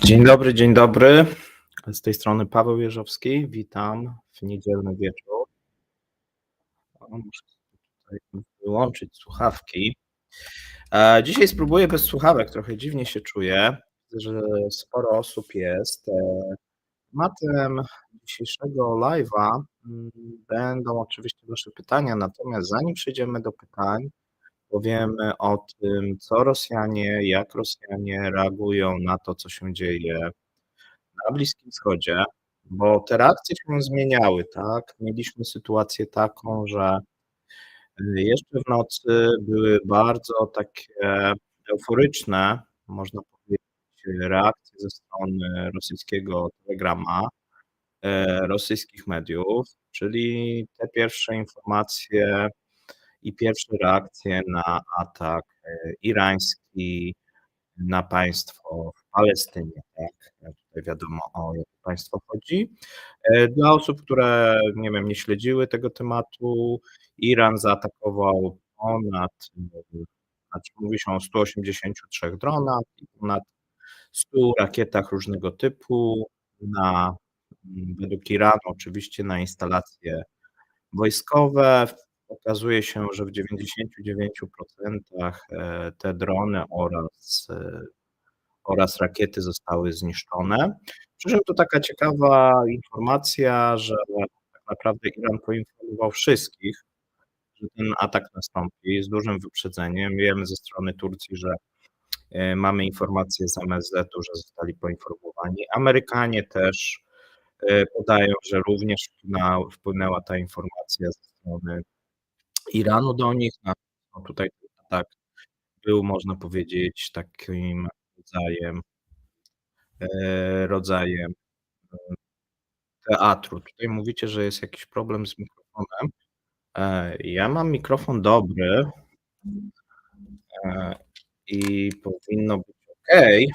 Dzień dobry, dzień dobry. Z tej strony Paweł Jeżowski. Witam w niedzielny wieczór. Muszę tutaj wyłączyć słuchawki. Dzisiaj spróbuję bez słuchawek, trochę dziwnie się czuję. Widzę, że sporo osób jest. Tematem dzisiejszego live'a będą oczywiście Wasze pytania, natomiast zanim przejdziemy do pytań, powiemy o tym, jak Rosjanie reagują na to, co się dzieje na Bliskim Wschodzie, bo te reakcje się zmieniały, tak? Mieliśmy sytuację taką, że jeszcze w nocy były bardzo takie euforyczne, można powiedzieć, reakcje ze strony rosyjskiego Telegrama, rosyjskich mediów, czyli te pierwsze informacje i pierwsze reakcje na atak irański na państwo w Palestynie, tak? Tutaj wiadomo, o jakie państwo chodzi. Dla osób, które, nie wiem, nie śledziły tego tematu, Iran zaatakował znaczy mówi się o 183 dronach i ponad 100 rakietach różnego typu na, według Iranu oczywiście na instalacje wojskowe. Okazuje się, że w 99% te drony oraz rakiety zostały zniszczone. Przy czym to taka ciekawa informacja, że tak naprawdę Iran poinformował wszystkich, że ten atak nastąpi z dużym wyprzedzeniem. Wiemy ze strony Turcji, że mamy informacje z MSZ-u, że zostali poinformowani. Amerykanie też podają, że również wpłynęła ta informacja ze strony Iranu do nich. No tutaj ten atak był, można powiedzieć, takim rodzajem teatru. Tutaj mówicie, że jest jakiś problem z mikrofonem. Ja mam mikrofon dobry i powinno być okej,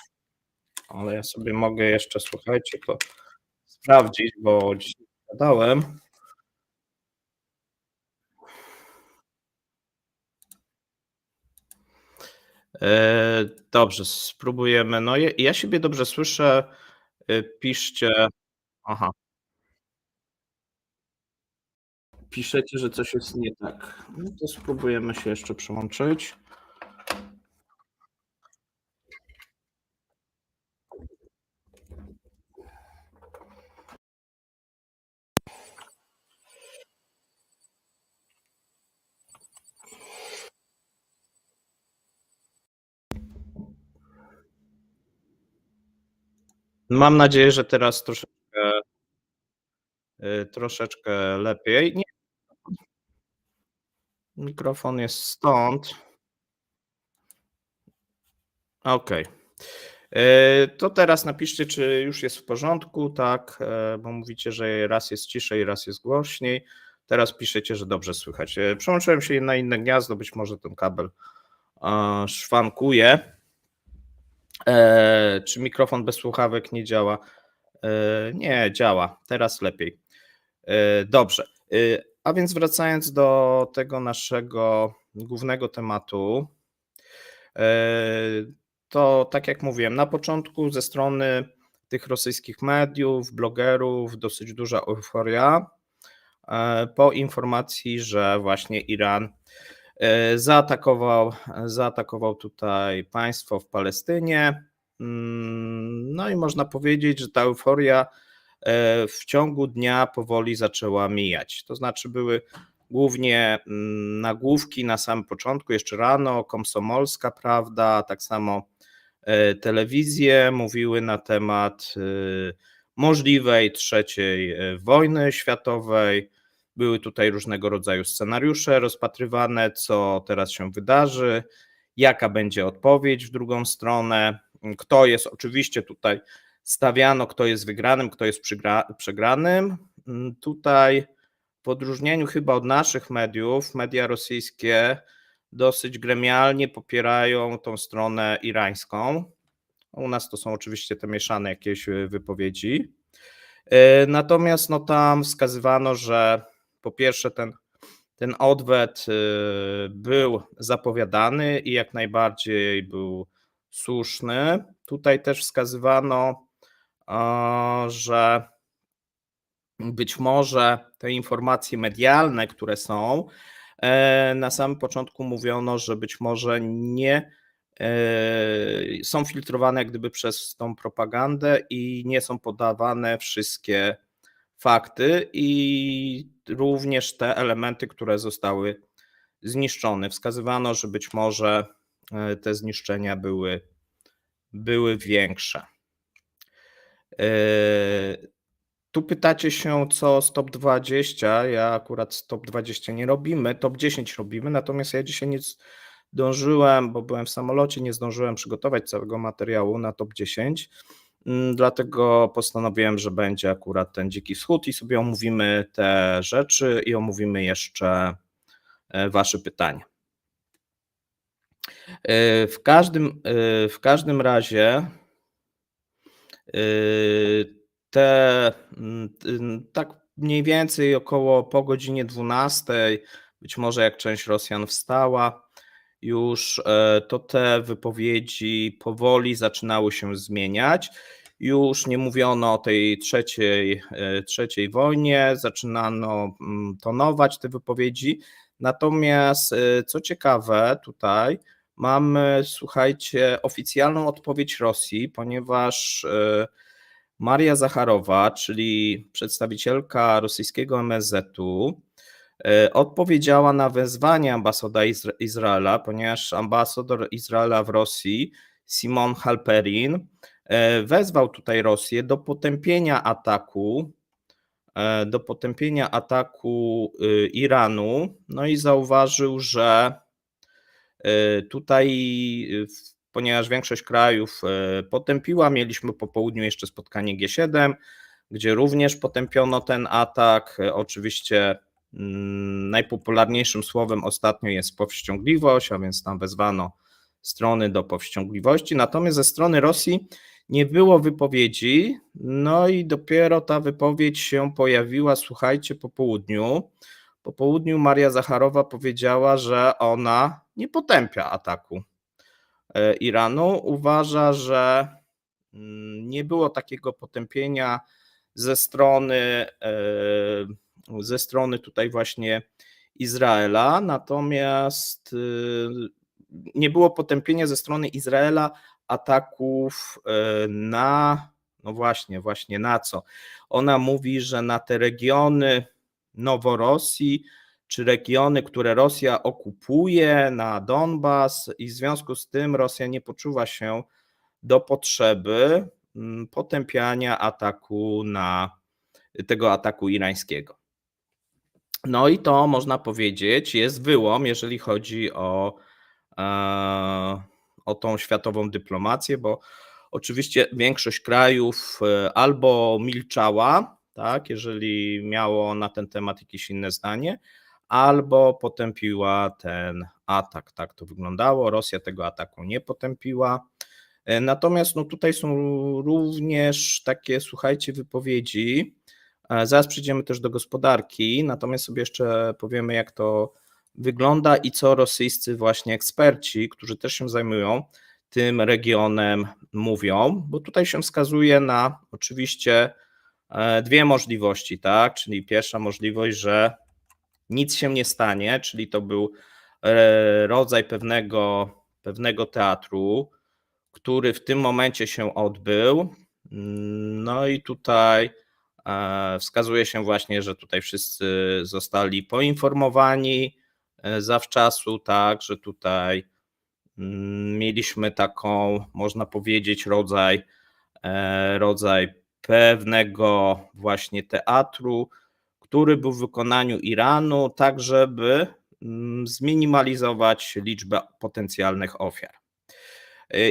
ale ja sobie mogę jeszcze, słuchajcie, to sprawdzić, bo dzisiaj gadałem. Dobrze, spróbujemy. No ja siebie dobrze słyszę. Piszcie. Aha, piszecie, że coś jest nie tak. No to spróbujemy się jeszcze przyłączyć. Mam nadzieję, że teraz troszeczkę lepiej. Nie, mikrofon jest stąd. Okej. To teraz napiszcie, czy już jest w porządku, tak, bo mówicie, że raz jest ciszej, raz jest głośniej. Teraz piszecie, że dobrze słychać. Przełączyłem się na inne gniazdo, być może ten kabel szwankuje. Czy mikrofon bez słuchawek nie działa? Nie, działa. Teraz lepiej. Dobrze. A więc wracając do tego naszego głównego tematu, to tak jak mówiłem, na początku ze strony tych rosyjskich mediów, blogerów dosyć duża euforia po informacji, że właśnie Iran zaatakował tutaj państwo w Palestynie. No i można powiedzieć, że ta euforia w ciągu dnia powoli zaczęła mijać. To znaczy były głównie nagłówki na samym początku, jeszcze rano, Komsomolska Prawda, tak samo telewizje mówiły na temat możliwej trzeciej wojny światowej. Były tutaj różnego rodzaju scenariusze rozpatrywane, co teraz się wydarzy, jaka będzie odpowiedź w drugą stronę, kto jest, oczywiście tutaj stawiano, kto jest wygranym, kto jest przegranym. Tutaj w odróżnieniu chyba od naszych mediów, media rosyjskie dosyć gremialnie popierają tą stronę irańską. U nas to są oczywiście te mieszane jakieś wypowiedzi. Natomiast no tam wskazywano, że po pierwsze ten odwet był zapowiadany i jak najbardziej był słuszny. Tutaj też wskazywano, że być może te informacje medialne, które są, na samym początku mówiono, że być może nie są filtrowane jak gdyby przez tą propagandę i nie są podawane wszystkie fakty i również te elementy, które zostały zniszczone. Wskazywano, że być może te zniszczenia były większe. Tu pytacie się, co z top 20. Ja akurat z top 20 nie robimy, top 10 robimy, natomiast ja dzisiaj nie zdążyłem, bo byłem w samolocie, nie zdążyłem przygotować całego materiału na top 10, dlatego postanowiłem, że będzie akurat ten Dziki Wschód i sobie omówimy te rzeczy i omówimy jeszcze wasze pytania. W każdym razie tak mniej więcej około po godzinie 12, być może jak część Rosjan wstała już, to te wypowiedzi powoli zaczynały się zmieniać. Już nie mówiono o tej trzeciej wojnie, zaczynano tonować te wypowiedzi. Natomiast co ciekawe, tutaj mamy, słuchajcie, oficjalną odpowiedź Rosji, ponieważ Maria Zacharowa, czyli przedstawicielka rosyjskiego MSZ-u, odpowiedziała na wezwanie ambasadora Izraela, ponieważ ambasador Izraela w Rosji, Simon Halperin, wezwał tutaj Rosję do potępienia ataku Iranu, no i zauważył, że tutaj, ponieważ większość krajów potępiła, mieliśmy po południu jeszcze spotkanie G7, gdzie również potępiono ten atak. Oczywiście najpopularniejszym słowem ostatnio jest powściągliwość, a więc tam wezwano strony do powściągliwości, natomiast ze strony Rosji nie było wypowiedzi, no i dopiero ta wypowiedź się pojawiła, słuchajcie, po południu. Po południu Maria Zacharowa powiedziała, że ona nie potępia ataku Iranu. Uważa, że nie było takiego potępienia ze strony tutaj właśnie Izraela, natomiast nie było potępienia ze strony Izraela ataków no właśnie na co? Ona mówi, że na te regiony Noworosji, czy regiony, które Rosja okupuje, na Donbas, i w związku z tym Rosja nie poczuwa się do potrzeby potępiania tego ataku irańskiego. No i to, można powiedzieć, jest wyłom, jeżeli chodzi o tą światową dyplomację, bo oczywiście większość krajów albo milczała, tak, jeżeli miało na ten temat jakieś inne zdanie, albo potępiła ten atak. Tak to wyglądało. Rosja tego ataku nie potępiła. Natomiast no tutaj są również takie, słuchajcie, wypowiedzi. Zaraz przejdziemy też do gospodarki, natomiast sobie jeszcze powiemy, jak to wygląda i co rosyjscy właśnie eksperci, którzy też się zajmują tym regionem, mówią, bo tutaj się wskazuje na oczywiście dwie możliwości, tak? Czyli pierwsza możliwość, że nic się nie stanie, czyli to był rodzaj pewnego teatru, który w tym momencie się odbył. No i tutaj wskazuje się właśnie, że tutaj wszyscy zostali poinformowani zawczasu, tak, że tutaj mieliśmy taką, można powiedzieć, rodzaj pewnego właśnie teatru, który był w wykonaniu Iranu, tak żeby zminimalizować liczbę potencjalnych ofiar.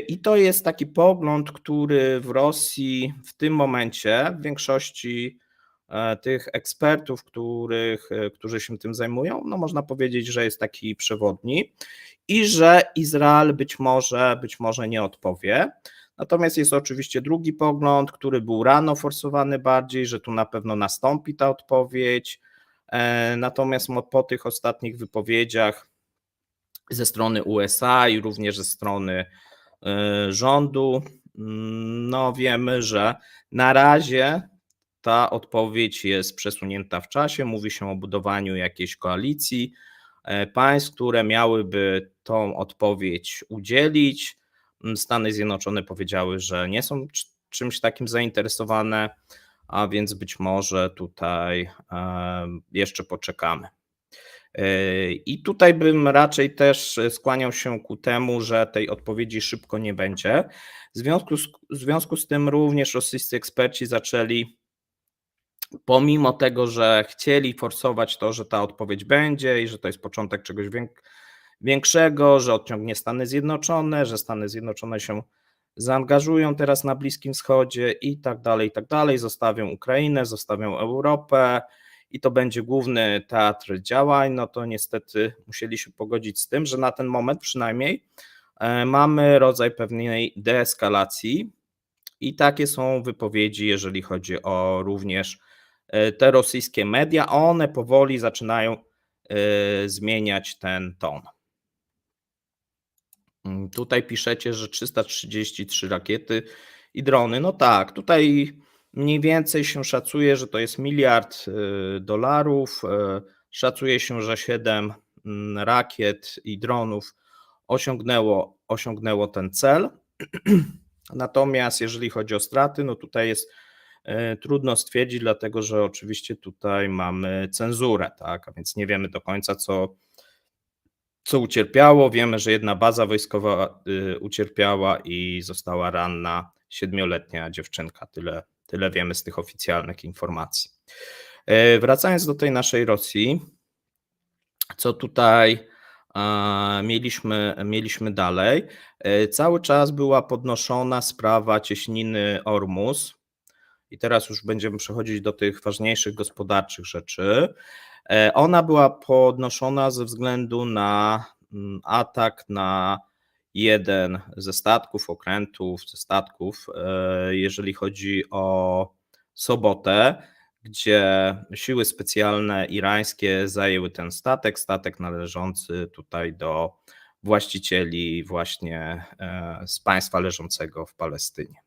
I to jest taki pogląd, który w Rosji w tym momencie w większości tych ekspertów, którzy się tym zajmują, no można powiedzieć, że jest taki przewodni i że Izrael być może nie odpowie. Natomiast jest oczywiście drugi pogląd, który był rano forsowany bardziej, że tu na pewno nastąpi ta odpowiedź. Natomiast po tych ostatnich wypowiedziach ze strony USA i również ze strony rządu, no wiemy, że na razie ta odpowiedź jest przesunięta w czasie. Mówi się o budowaniu jakiejś koalicji państw, które miałyby tą odpowiedź udzielić. Stany Zjednoczone powiedziały, że nie są czymś takim zainteresowane, a więc być może tutaj jeszcze poczekamy. I tutaj bym raczej też skłaniał się ku temu, że tej odpowiedzi szybko nie będzie. W związku z tym również rosyjscy eksperci zaczęli, pomimo tego, że chcieli forsować to, że ta odpowiedź będzie i że to jest początek czegoś większego, że odciągnie Stany Zjednoczone, że Stany Zjednoczone się zaangażują teraz na Bliskim Wschodzie i tak dalej, zostawią Ukrainę, zostawią Europę i to będzie główny teatr działań, no to niestety musieli się pogodzić z tym, że na ten moment przynajmniej mamy rodzaj pewnej deeskalacji i takie są wypowiedzi, jeżeli chodzi o również te rosyjskie media. One powoli zaczynają zmieniać ten ton. Tutaj piszecie, że 333 rakiety i drony. No tak, tutaj mniej więcej się szacuje, że to jest $1 miliard. Szacuje się, że 7 rakiet i dronów osiągnęło ten cel. Natomiast jeżeli chodzi o straty, no tutaj jest trudno stwierdzić, dlatego że oczywiście tutaj mamy cenzurę, tak? A więc nie wiemy do końca, co ucierpiało. Wiemy, że jedna baza wojskowa ucierpiała i została ranna 7-letnia dziewczynka. Tyle wiemy z tych oficjalnych informacji. Wracając do tej naszej Rosji, co tutaj mieliśmy dalej. Cały czas była podnoszona sprawa cieśniny Ormus i teraz już będziemy przechodzić do tych ważniejszych gospodarczych rzeczy. Ona była podnoszona ze względu na atak na jeden ze statków, statków, jeżeli chodzi o sobotę, gdzie siły specjalne irańskie zajęły ten statek należący tutaj do właścicieli właśnie z państwa leżącego w Palestynie.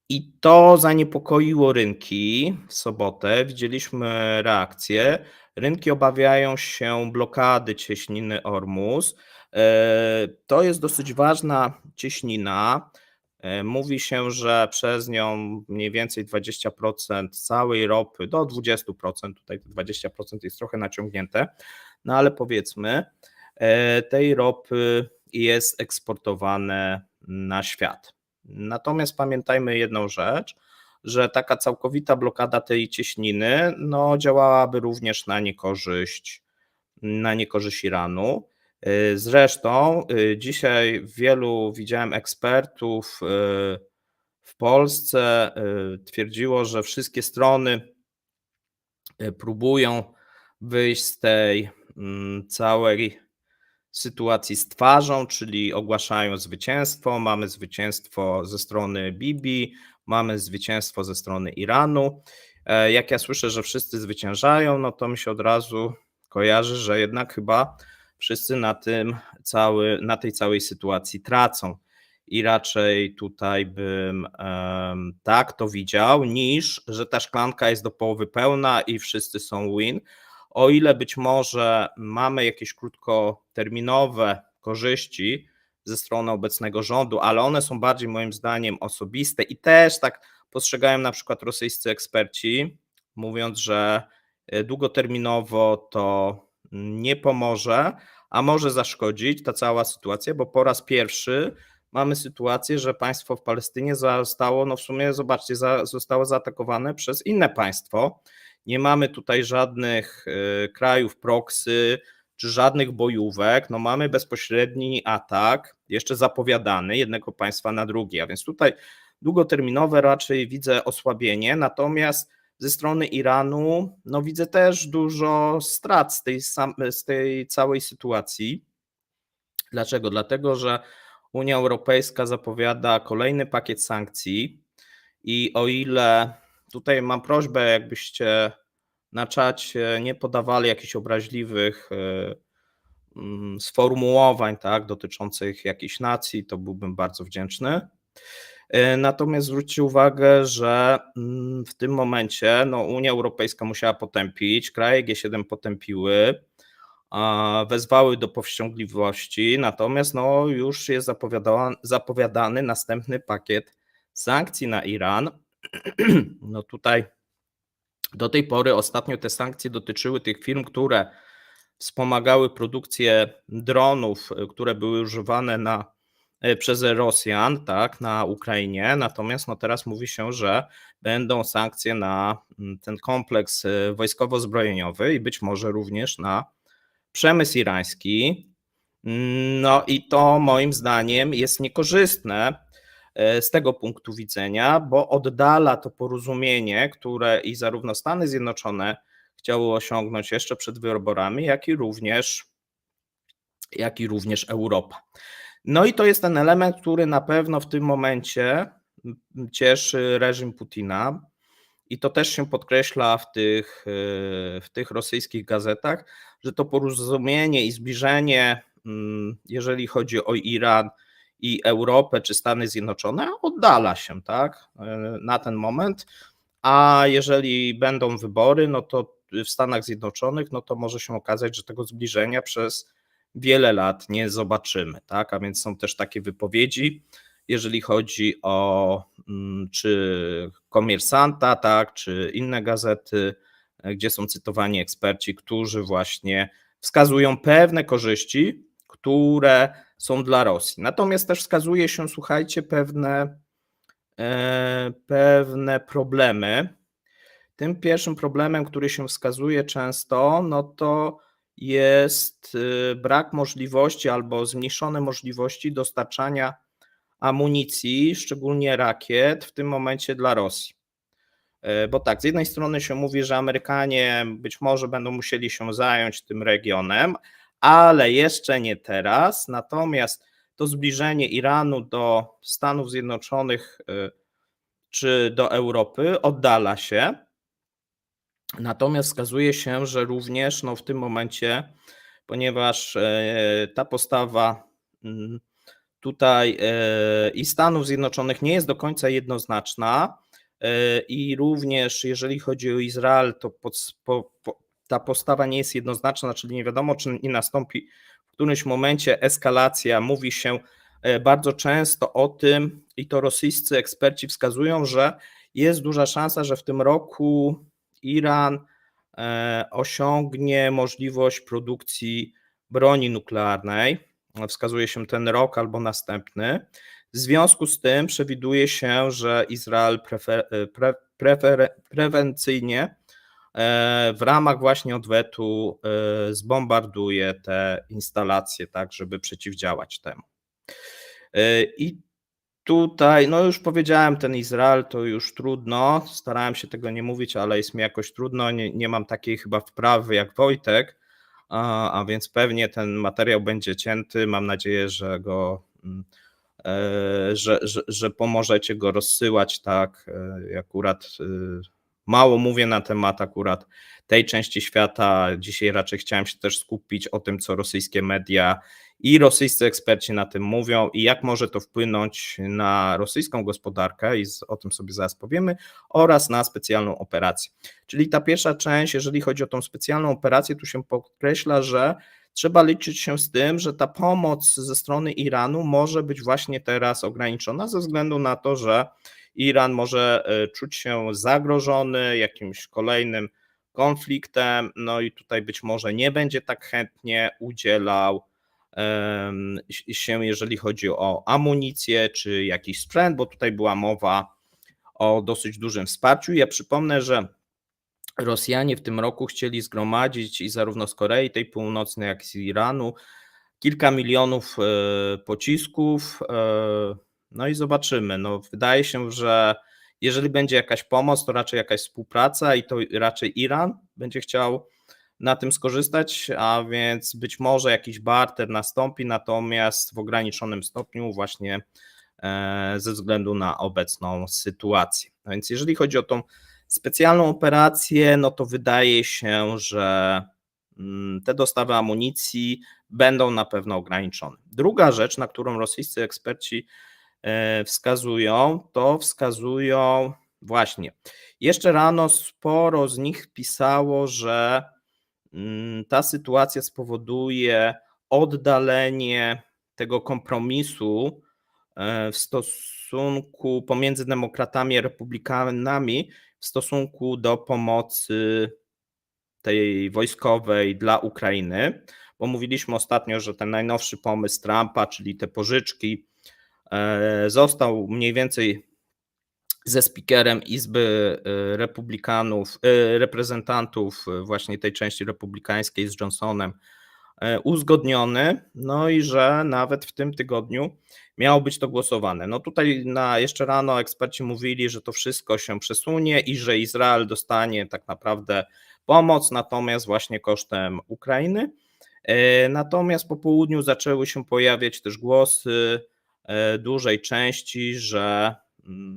I to zaniepokoiło rynki w sobotę. Widzieliśmy reakcję. Rynki obawiają się blokady cieśniny Ormus. To jest dosyć ważna cieśnina. Mówi się, że przez nią mniej więcej 20% całej ropy, do 20%, tutaj 20% jest trochę naciągnięte, no ale powiedzmy, tej ropy jest eksportowane na świat. Natomiast pamiętajmy jedną rzecz, że taka całkowita blokada tej cieśniny no, działałaby również na niekorzyść Iranu. Zresztą dzisiaj widziałem ekspertów w Polsce twierdziło, że wszystkie strony próbują wyjść z tej całej sytuacji z twarzą, czyli ogłaszają zwycięstwo. Mamy zwycięstwo ze strony Bibi, mamy zwycięstwo ze strony Iranu. Jak ja słyszę, że wszyscy zwyciężają, no to mi się od razu kojarzy, że jednak chyba wszyscy na tej całej sytuacji tracą. I raczej tutaj bym tak to widział, niż że ta szklanka jest do połowy pełna i wszyscy są win. O ile być może mamy jakieś krótkoterminowe korzyści ze strony obecnego rządu, ale one są bardziej moim zdaniem osobiste i też tak postrzegają na przykład rosyjscy eksperci, mówiąc, że długoterminowo to nie pomoże, a może zaszkodzić ta cała sytuacja, bo po raz pierwszy mamy sytuację, że państwo w Palestynie zostało, no w sumie zobaczcie, zostało zaatakowane przez inne państwo. Nie mamy tutaj żadnych krajów proxy czy żadnych bojówek. No mamy bezpośredni atak, jeszcze zapowiadany jednego państwa na drugie, a więc tutaj długoterminowe raczej widzę osłabienie, natomiast ze strony Iranu no widzę też dużo strat z tej całej sytuacji. Dlaczego? Dlatego, że Unia Europejska zapowiada kolejny pakiet sankcji i o ile tutaj mam prośbę, jakbyście na czacie nie podawali jakichś obraźliwych sformułowań, tak, dotyczących jakiejś nacji, to byłbym bardzo wdzięczny. Natomiast zwróćcie uwagę, że w tym momencie no, Unia Europejska musiała potępić, kraje G7 potępiły, wezwały do powściągliwości, natomiast no, już jest zapowiadany następny pakiet sankcji na Iran. No tutaj do tej pory ostatnio te sankcje dotyczyły tych firm, które wspomagały produkcję dronów, które były używane przez Rosjan, tak, na Ukrainie. Natomiast no, teraz mówi się, że będą sankcje na ten kompleks wojskowo-zbrojeniowy i być może również na przemysł irański. No i to moim zdaniem jest niekorzystne z tego punktu widzenia, bo oddala to porozumienie, które i zarówno Stany Zjednoczone chciały osiągnąć jeszcze przed wyborami, jak i również Europa. No i to jest ten element, który na pewno w tym momencie cieszy reżim Putina i to też się podkreśla w tych rosyjskich gazetach, że to porozumienie i zbliżenie, jeżeli chodzi o Iran i Europę czy Stany Zjednoczone, oddala się, tak, na ten moment, a jeżeli będą wybory, no to w Stanach Zjednoczonych, no to może się okazać, że tego zbliżenia przez wiele lat nie zobaczymy, tak, a więc są też takie wypowiedzi, jeżeli chodzi o czy Komersanta, tak, czy inne gazety, gdzie są cytowani eksperci, którzy właśnie wskazują pewne korzyści, które są dla Rosji. Natomiast też wskazuje się, słuchajcie, pewne problemy. Tym pierwszym problemem, który się wskazuje często, no to jest brak możliwości albo zmniejszone możliwości dostarczania amunicji, szczególnie rakiet, w tym momencie dla Rosji. Bo tak, z jednej strony się mówi, że Amerykanie być może będą musieli się zająć tym regionem, ale jeszcze nie teraz. Natomiast to zbliżenie Iranu do Stanów Zjednoczonych czy do Europy oddala się. Natomiast wskazuje się, że również no, w tym momencie, ponieważ ta postawa tutaj i Stanów Zjednoczonych nie jest do końca jednoznaczna i również jeżeli chodzi o Izrael, to ta postawa nie jest jednoznaczna, czyli nie wiadomo, czy nie nastąpi w którymś momencie eskalacja. Mówi się bardzo często o tym i to rosyjscy eksperci wskazują, że jest duża szansa, że w tym roku Iran osiągnie możliwość produkcji broni nuklearnej. Wskazuje się ten rok albo następny. W związku z tym przewiduje się, że Izrael prewencyjnie w ramach właśnie odwetu zbombarduje te instalacje, tak, żeby przeciwdziałać temu. I tutaj, no już powiedziałem, ten Izrael to już trudno, starałem się tego nie mówić, ale jest mi jakoś trudno, nie mam takiej chyba wprawy jak Wojtek, a więc pewnie ten materiał będzie cięty, mam nadzieję, że że pomożecie go rozsyłać, tak, akurat mało mówię na temat akurat tej części świata, dzisiaj raczej chciałem się też skupić o tym, co rosyjskie media i rosyjscy eksperci na tym mówią i jak może to wpłynąć na rosyjską gospodarkę i o tym sobie zaraz powiemy, oraz na specjalną operację. Czyli ta pierwsza część, jeżeli chodzi o tą specjalną operację, tu się podkreśla, że trzeba liczyć się z tym, że ta pomoc ze strony Iranu może być właśnie teraz ograniczona ze względu na to, że Iran może czuć się zagrożony jakimś kolejnym konfliktem, no i tutaj być może nie będzie tak chętnie udzielał się, jeżeli chodzi o amunicję czy jakiś sprzęt, bo tutaj była mowa o dosyć dużym wsparciu. Ja przypomnę, że Rosjanie w tym roku chcieli zgromadzić i zarówno z Korei tej Północnej, jak i z Iranu kilka milionów pocisków. No i zobaczymy. No, wydaje się, że jeżeli będzie jakaś pomoc, to raczej jakaś współpraca i to raczej Iran będzie chciał na tym skorzystać, a więc być może jakiś barter nastąpi, natomiast w ograniczonym stopniu właśnie ze względu na obecną sytuację. A więc jeżeli chodzi o tą specjalną operację, no to wydaje się, że te dostawy amunicji będą na pewno ograniczone. Druga rzecz, na którą rosyjscy eksperci wskazują właśnie. Jeszcze rano sporo z nich pisało, że ta sytuacja spowoduje oddalenie tego kompromisu w stosunku pomiędzy demokratami a republikanami w stosunku do pomocy tej wojskowej dla Ukrainy, bo mówiliśmy ostatnio, że ten najnowszy pomysł Trumpa, czyli te pożyczki, został mniej więcej ze speakerem Izby reprezentantów właśnie tej części republikańskiej z Johnsonem uzgodniony, no i że nawet w tym tygodniu miało być to głosowane. No tutaj jeszcze rano eksperci mówili, że to wszystko się przesunie i że Izrael dostanie tak naprawdę pomoc, natomiast właśnie kosztem Ukrainy. Natomiast po południu zaczęły się pojawiać też głosy dużej części, że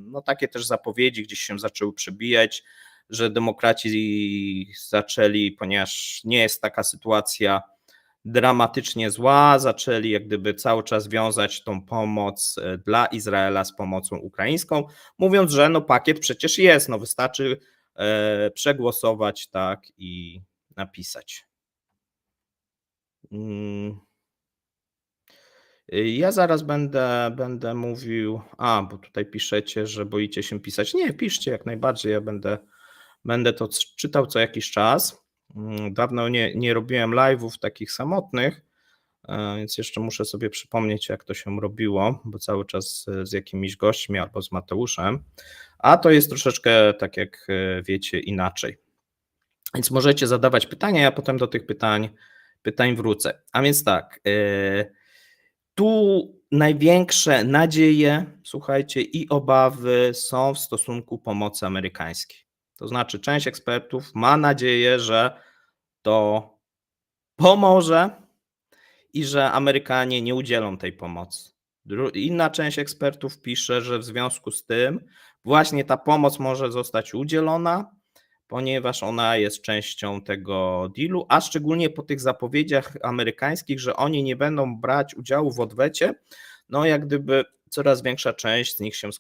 no takie też zapowiedzi gdzieś się zaczęły przebijać, że demokraci zaczęli, ponieważ nie jest taka sytuacja dramatycznie zła, zaczęli jak gdyby cały czas wiązać tą pomoc dla Izraela z pomocą ukraińską, mówiąc, że no pakiet przecież jest, no wystarczy przegłosować tak i napisać. Ja zaraz będę mówił, bo tutaj piszecie, że boicie się pisać. Nie, piszcie jak najbardziej, ja będę to czytał co jakiś czas. Dawno nie robiłem live'ów takich samotnych, więc jeszcze muszę sobie przypomnieć, jak to się robiło, bo cały czas z jakimiś gośćmi albo z Mateuszem, a to jest troszeczkę, tak jak wiecie, inaczej. Więc możecie zadawać pytania, ja potem do tych pytań wrócę. A więc tak, tu największe nadzieje, słuchajcie, i obawy są w stosunku pomocy amerykańskiej. To znaczy, część ekspertów ma nadzieję, że to pomoże i że Amerykanie nie udzielą tej pomocy. Inna część ekspertów pisze, że w związku z tym właśnie ta pomoc może zostać udzielona, ponieważ ona jest częścią tego dealu, a szczególnie po tych zapowiedziach amerykańskich, że oni nie będą brać udziału w odwecie, no jak gdyby coraz większa część z nich się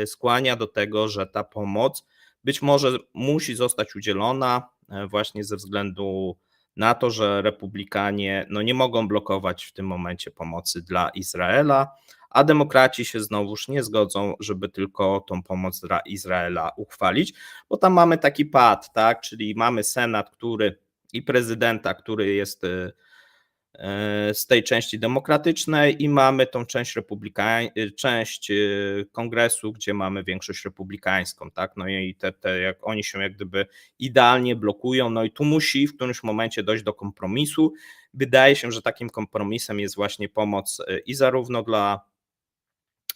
skłania do tego, że ta pomoc być może musi zostać udzielona właśnie ze względu na to, że republikanie no nie mogą blokować w tym momencie pomocy dla Izraela, a demokraci się znowuż nie zgodzą, żeby tylko tą pomoc dla Izraela uchwalić, bo tam mamy taki pad, tak, czyli mamy Senat, który i prezydenta, który jest z tej części demokratycznej i mamy tą część kongresu, gdzie mamy większość republikańską, tak, no i jak oni się jak gdyby idealnie blokują, no i tu musi w którymś momencie dojść do kompromisu. Wydaje się, że takim kompromisem jest właśnie pomoc i zarówno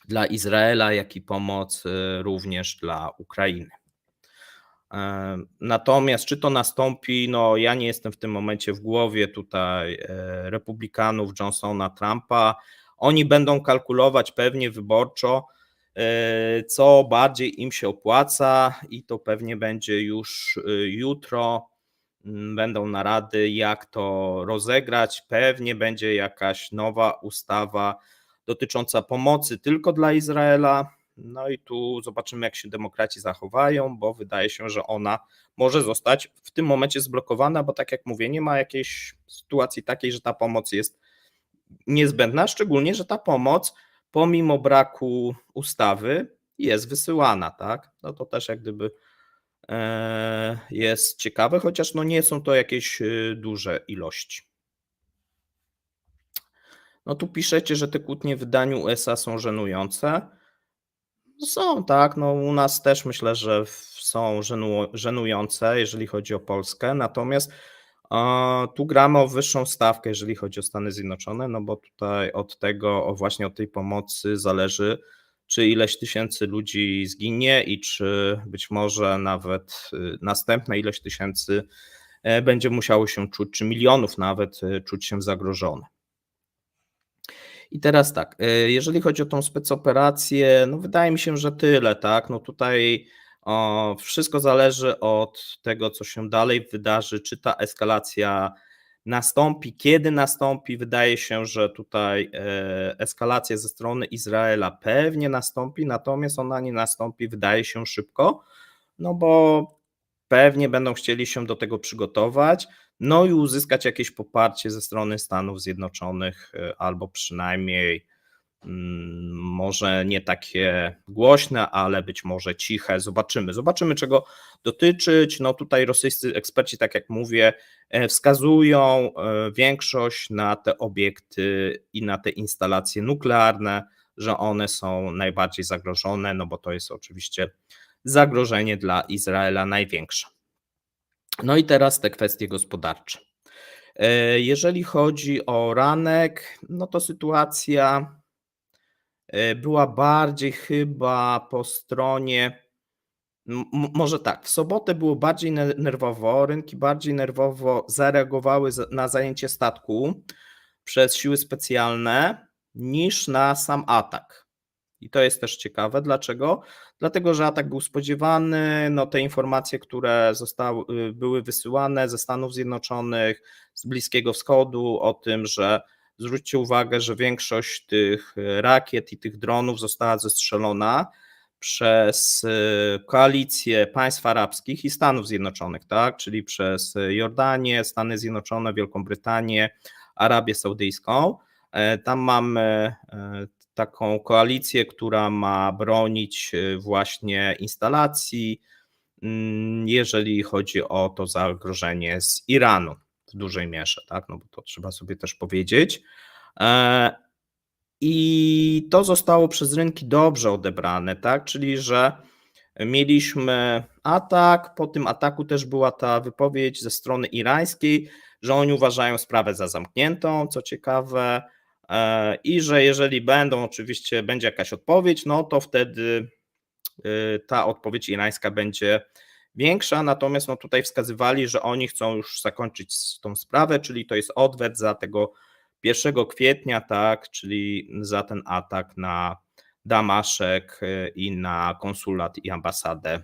dla Izraela, jak i pomoc również dla Ukrainy. Natomiast czy to nastąpi, no ja nie jestem w tym momencie w głowie tutaj republikanów Johnsona, Trumpa. Oni będą kalkulować pewnie wyborczo, co bardziej im się opłaca i to pewnie będzie już jutro. Będą narady, jak to rozegrać. Pewnie będzie jakaś nowa ustawa dotycząca pomocy tylko dla Izraela. No i tu zobaczymy, jak się demokraci zachowają, bo wydaje się, że ona może zostać w tym momencie zblokowana, bo tak jak mówię, nie ma jakiejś sytuacji takiej, że ta pomoc jest niezbędna, szczególnie, że ta pomoc pomimo braku ustawy jest wysyłana, tak? No to też jak gdyby jest ciekawe, chociaż no nie są to jakieś duże ilości. No tu piszecie, że te kłótnie w wydaniu USA są żenujące. Są, tak, no u nas też myślę, że są żenujące, jeżeli chodzi o Polskę, natomiast tu gramy o wyższą stawkę, jeżeli chodzi o Stany Zjednoczone, no bo tutaj od tego, właśnie od tej pomocy zależy, czy ileś tysięcy ludzi zginie i czy być może nawet następne ileś tysięcy będzie musiało się czuć, czy milionów nawet czuć się zagrożone. I teraz tak, jeżeli chodzi o tą specoperację, no wydaje mi się, że tyle, tak, no tutaj wszystko zależy od tego, co się dalej wydarzy, czy ta eskalacja nastąpi. Kiedy nastąpi? Wydaje się, że tutaj eskalacja ze strony Izraela pewnie nastąpi, natomiast ona nie nastąpi, wydaje się, szybko, no bo pewnie będą chcieli się do tego przygotować, no i uzyskać jakieś poparcie ze strony Stanów Zjednoczonych, albo przynajmniej może nie takie głośne, ale być może ciche. Zobaczymy, czego dotyczyć. No tutaj rosyjscy eksperci, tak jak mówię, wskazują większość na te obiekty i na te instalacje nuklearne, że one są najbardziej zagrożone, no bo to jest oczywiście zagrożenie dla Izraela największe. No i teraz te kwestie gospodarcze. Jeżeli chodzi o ranek, no to sytuacja była bardziej chyba po stronie, może tak, w sobotę było bardziej nerwowo, rynki bardziej nerwowo zareagowały na zajęcie statku przez siły specjalne niż na sam atak. I to jest też ciekawe. Dlaczego? Dlatego, że atak był spodziewany, no te informacje, które były wysyłane ze Stanów Zjednoczonych, z Bliskiego Wschodu o tym, że zwróćcie uwagę, że większość tych rakiet i tych dronów została zestrzelona przez koalicję państw arabskich i Stanów Zjednoczonych, tak? Czyli przez Jordanię, Stany Zjednoczone, Wielką Brytanię, Arabię Saudyjską. Tam mamy taką koalicję, która ma bronić właśnie instalacji, jeżeli chodzi o to zagrożenie z Iranu w dużej mierze, tak? No bo to trzeba sobie też powiedzieć. I to zostało przez rynki dobrze odebrane, tak? Czyli że mieliśmy atak, po tym ataku też była ta wypowiedź ze strony irańskiej, że oni uważają sprawę za zamkniętą, co ciekawe, i że jeżeli będzie jakaś odpowiedź, no to wtedy ta odpowiedź irańska będzie większa, natomiast no tutaj wskazywali, że oni chcą już zakończyć tą sprawę, czyli to jest odwet za tego 1 kwietnia, tak, czyli za ten atak na Damaszek i na konsulat i ambasadę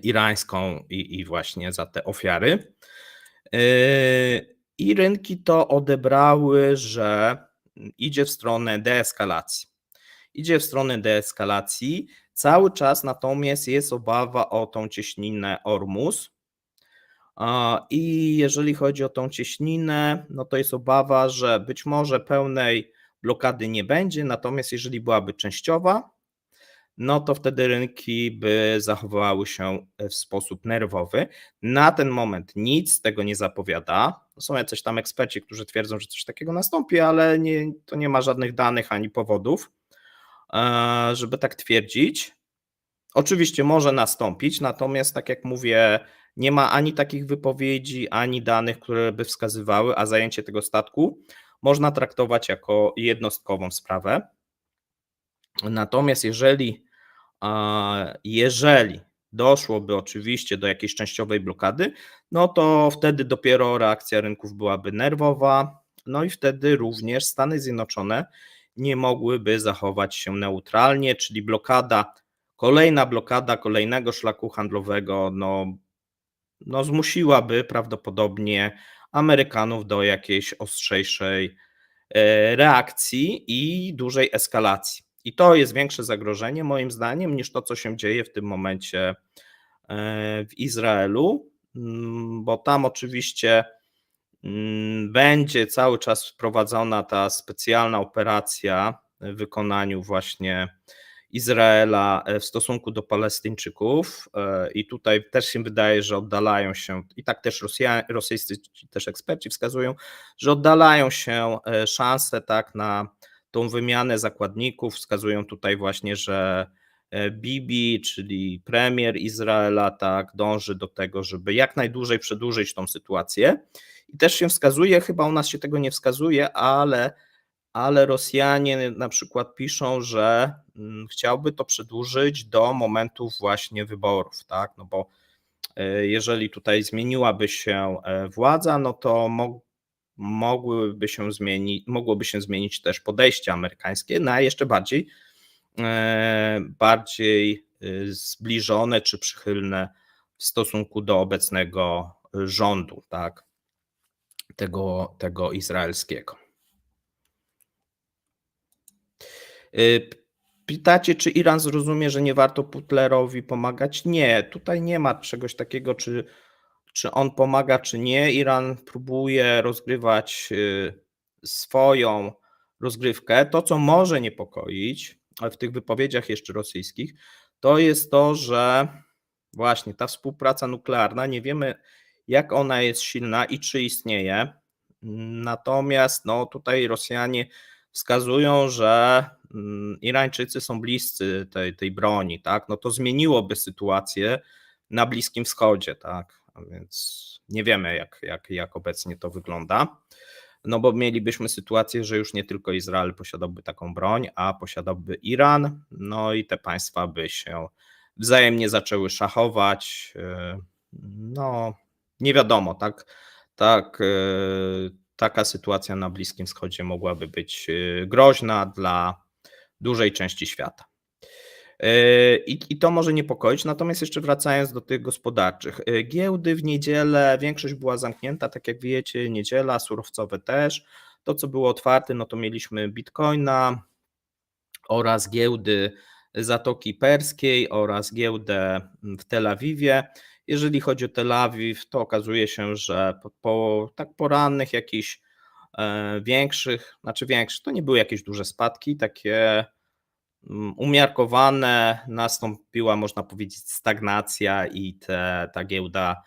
irańską i właśnie za te ofiary. I rynki to odebrały, że idzie w stronę deeskalacji. Cały czas natomiast jest obawa o tą cieśninę Ormus. I jeżeli chodzi o tą cieśninę, no to jest obawa, że być może pełnej blokady nie będzie, natomiast jeżeli byłaby częściowa, no to wtedy rynki by zachowały się w sposób nerwowy. Na ten moment nic z tego nie zapowiada. Są jacyś tam eksperci, którzy twierdzą, że coś takiego nastąpi, ale to nie ma żadnych danych ani powodów, żeby tak twierdzić. Oczywiście może nastąpić, natomiast tak jak mówię, nie ma ani takich wypowiedzi, ani danych, które by wskazywały, a zajęcie tego statku można traktować jako jednostkową sprawę. Natomiast jeżeli doszłoby oczywiście do jakiejś częściowej blokady, no to wtedy dopiero reakcja rynków byłaby nerwowa, no i wtedy również Stany Zjednoczone nie mogłyby zachować się neutralnie, czyli kolejna blokada kolejnego szlaku handlowego no zmusiłaby prawdopodobnie Amerykanów do jakiejś ostrzejszej reakcji i dużej eskalacji. I to jest większe zagrożenie moim zdaniem niż to, co się dzieje w tym momencie w Izraelu, bo tam oczywiście będzie cały czas wprowadzona ta specjalna operacja w wykonaniu właśnie Izraela w stosunku do Palestyńczyków i tutaj też się wydaje, że oddalają się, i tak też rosyjscy też eksperci wskazują, że oddalają się szanse tak na tą wymianę zakładników, wskazują tutaj właśnie, że Bibi, czyli premier Izraela, tak dąży do tego, żeby jak najdłużej przedłużyć tą sytuację i też się wskazuje, chyba u nas się tego nie wskazuje, ale Rosjanie na przykład piszą, że chciałby to przedłużyć do momentów właśnie wyborów, tak? No bo jeżeli tutaj zmieniłaby się władza, no to mogłoby się zmienić też podejście amerykańskie na jeszcze bardziej zbliżone czy przychylne w stosunku do obecnego rządu, tak? tego izraelskiego. Y, Pytacie, czy Iran zrozumie, że nie warto Putlerowi pomagać? Nie, tutaj nie ma czegoś takiego, czy on pomaga, czy nie. Iran próbuje rozgrywać swoją rozgrywkę. To, co może niepokoić, ale w tych wypowiedziach jeszcze rosyjskich, to jest to, że właśnie ta współpraca nuklearna, nie wiemy, jak ona jest silna i czy istnieje. Natomiast no, tutaj Rosjanie wskazują, że Irańczycy są bliscy tej broni, tak? No to zmieniłoby sytuację na Bliskim Wschodzie, tak? A więc nie wiemy, jak obecnie to wygląda. No bo mielibyśmy sytuację, że już nie tylko Izrael posiadałby taką broń, a posiadałby Iran, no i te państwa by się wzajemnie zaczęły szachować. No, nie wiadomo, taka sytuacja na Bliskim Wschodzie mogłaby być groźna dla dużej części świata. I to może niepokoić, natomiast jeszcze wracając do tych gospodarczych. Giełdy w niedzielę, większość była zamknięta, tak jak wiecie, niedziela, surowcowe też. To, co było otwarte, no to mieliśmy Bitcoina oraz giełdy Zatoki Perskiej oraz giełdę w Tel Awiwie. Jeżeli chodzi o Tel Awiw, to okazuje się, że po tak porannych jakichś większych, to nie były jakieś duże spadki, takie umiarkowane, nastąpiła, można powiedzieć, stagnacja i ta giełda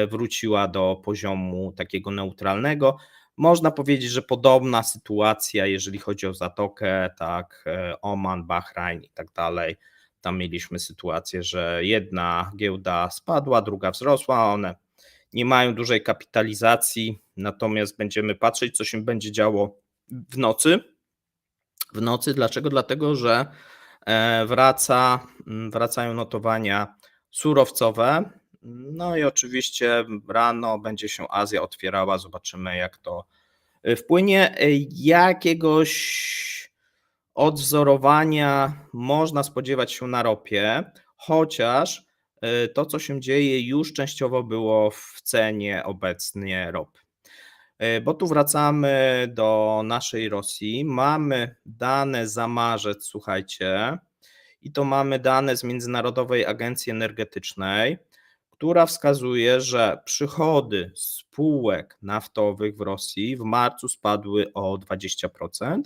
wróciła do poziomu takiego neutralnego. Można powiedzieć, że podobna sytuacja, jeżeli chodzi o Zatokę, tak, Oman, Bahrajn i tak dalej. Tam mieliśmy sytuację, że jedna giełda spadła, druga wzrosła, one nie mają dużej kapitalizacji, natomiast będziemy patrzeć, co się będzie działo w nocy. Dlaczego? Dlatego, że wracają notowania surowcowe. No i oczywiście rano będzie się Azja otwierała, zobaczymy, jak to wpłynie. Jakiegoś odwzorowania można spodziewać się na ropie, chociaż to, co się dzieje, już częściowo było w cenie obecnie ropy. Bo tu wracamy do naszej Rosji. Mamy dane za marzec, słuchajcie, i to mamy dane z Międzynarodowej Agencji Energetycznej, która wskazuje, że przychody spółek naftowych w Rosji w marcu spadły o 20%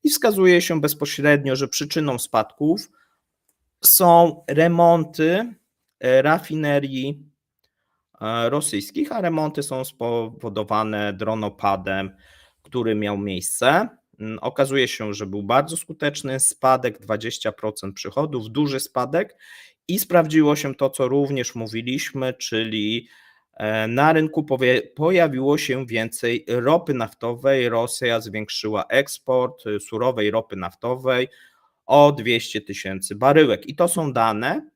i wskazuje się bezpośrednio, że przyczyną spadków są remonty rafinerii rosyjskich, a remonty są spowodowane dronopadem, który miał miejsce. Okazuje się, że był bardzo skuteczny, spadek 20% przychodów, duży spadek i sprawdziło się to, co również mówiliśmy, czyli na rynku pojawiło się więcej ropy naftowej. Rosja zwiększyła eksport surowej ropy naftowej o 200 000 baryłek. I to są dane,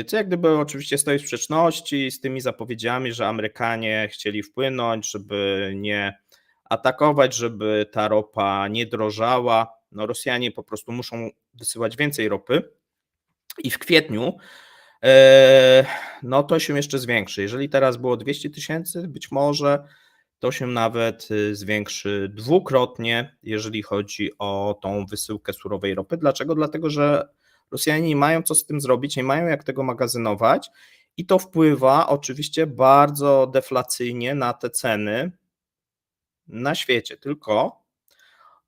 co jak gdyby oczywiście stoi w sprzeczności z tymi zapowiedziami, że Amerykanie chcieli wpłynąć, żeby nie atakować, żeby ta ropa nie drożała. No Rosjanie po prostu muszą wysyłać więcej ropy i w kwietniu no to się jeszcze zwiększy. Jeżeli teraz było 200 000, być może to się nawet zwiększy dwukrotnie, jeżeli chodzi o tą wysyłkę surowej ropy. Dlaczego? Dlatego, że Rosjanie nie mają co z tym zrobić, nie mają jak tego magazynować i to wpływa oczywiście bardzo deflacyjnie na te ceny na świecie. Tylko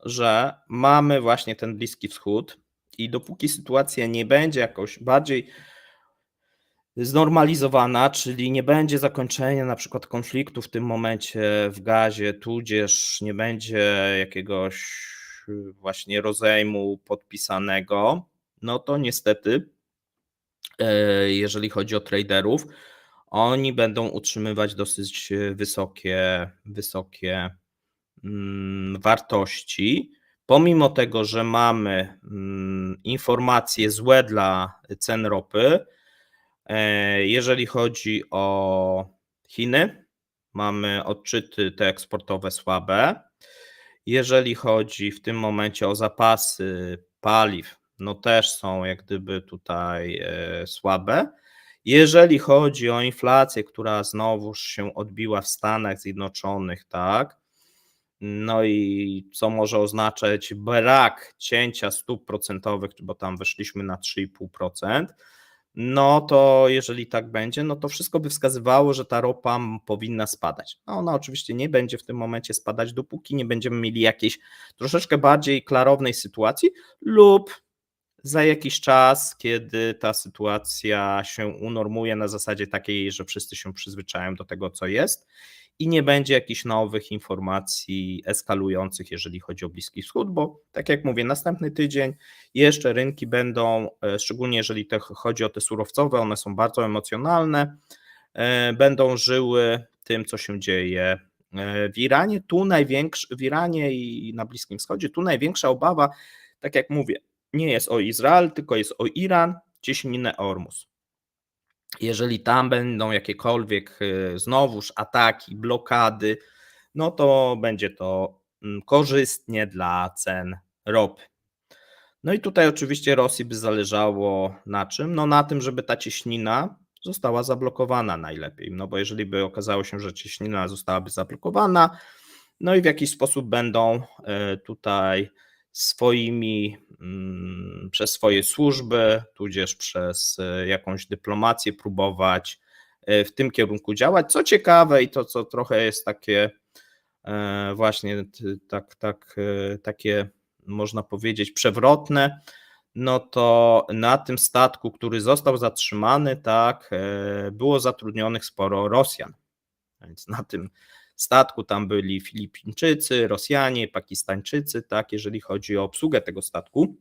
że mamy właśnie ten Bliski Wschód i dopóki sytuacja nie będzie jakoś bardziej znormalizowana, czyli nie będzie zakończenia na przykład konfliktu w tym momencie w Gazie, tudzież nie będzie jakiegoś właśnie rozejmu podpisanego, no to niestety, jeżeli chodzi o traderów, oni będą utrzymywać dosyć wysokie wartości, pomimo tego, że mamy informacje złe dla cen ropy. Jeżeli chodzi o Chiny, mamy odczyty te eksportowe słabe. Jeżeli chodzi w tym momencie o zapasy paliw, no też są jak gdyby tutaj słabe. Jeżeli chodzi o inflację, która znowuż się odbiła w Stanach Zjednoczonych, tak, no i co może oznaczać brak cięcia stóp procentowych, bo tam weszliśmy na 3,5%, no to jeżeli tak będzie, no to wszystko by wskazywało, że ta ropa powinna spadać. No ona oczywiście nie będzie w tym momencie spadać, dopóki nie będziemy mieli jakiejś troszeczkę bardziej klarownej sytuacji lub za jakiś czas, kiedy ta sytuacja się unormuje na zasadzie takiej, że wszyscy się przyzwyczają do tego, co jest i nie będzie jakichś nowych informacji eskalujących, jeżeli chodzi o Bliski Wschód, bo tak jak mówię, następny tydzień jeszcze rynki będą, szczególnie jeżeli chodzi o te surowcowe, one są bardzo emocjonalne, będą żyły tym, co się dzieje w Iranie. W Iranie i na Bliskim Wschodzie, tu największa obawa, tak jak mówię, nie jest o Izrael, tylko jest o Iran, cieśninę Ormus. Jeżeli tam będą jakiekolwiek znowuż ataki, blokady, no to będzie to korzystnie dla cen ropy. No i tutaj oczywiście Rosji by zależało na czym? No na tym, żeby ta cieśnina została zablokowana najlepiej, no bo jeżeli by okazało się, że cieśnina zostałaby zablokowana, no i w jakiś sposób będą tutaj przez swoje służby, tudzież przez jakąś dyplomację próbować w tym kierunku działać. Co ciekawe i to, co trochę jest takie właśnie takie można powiedzieć przewrotne, no to na tym statku, który został zatrzymany, tak, było zatrudnionych sporo Rosjan. Więc na tym statku tam byli Filipińczycy, Rosjanie, Pakistańczycy, tak, jeżeli chodzi o obsługę tego statku.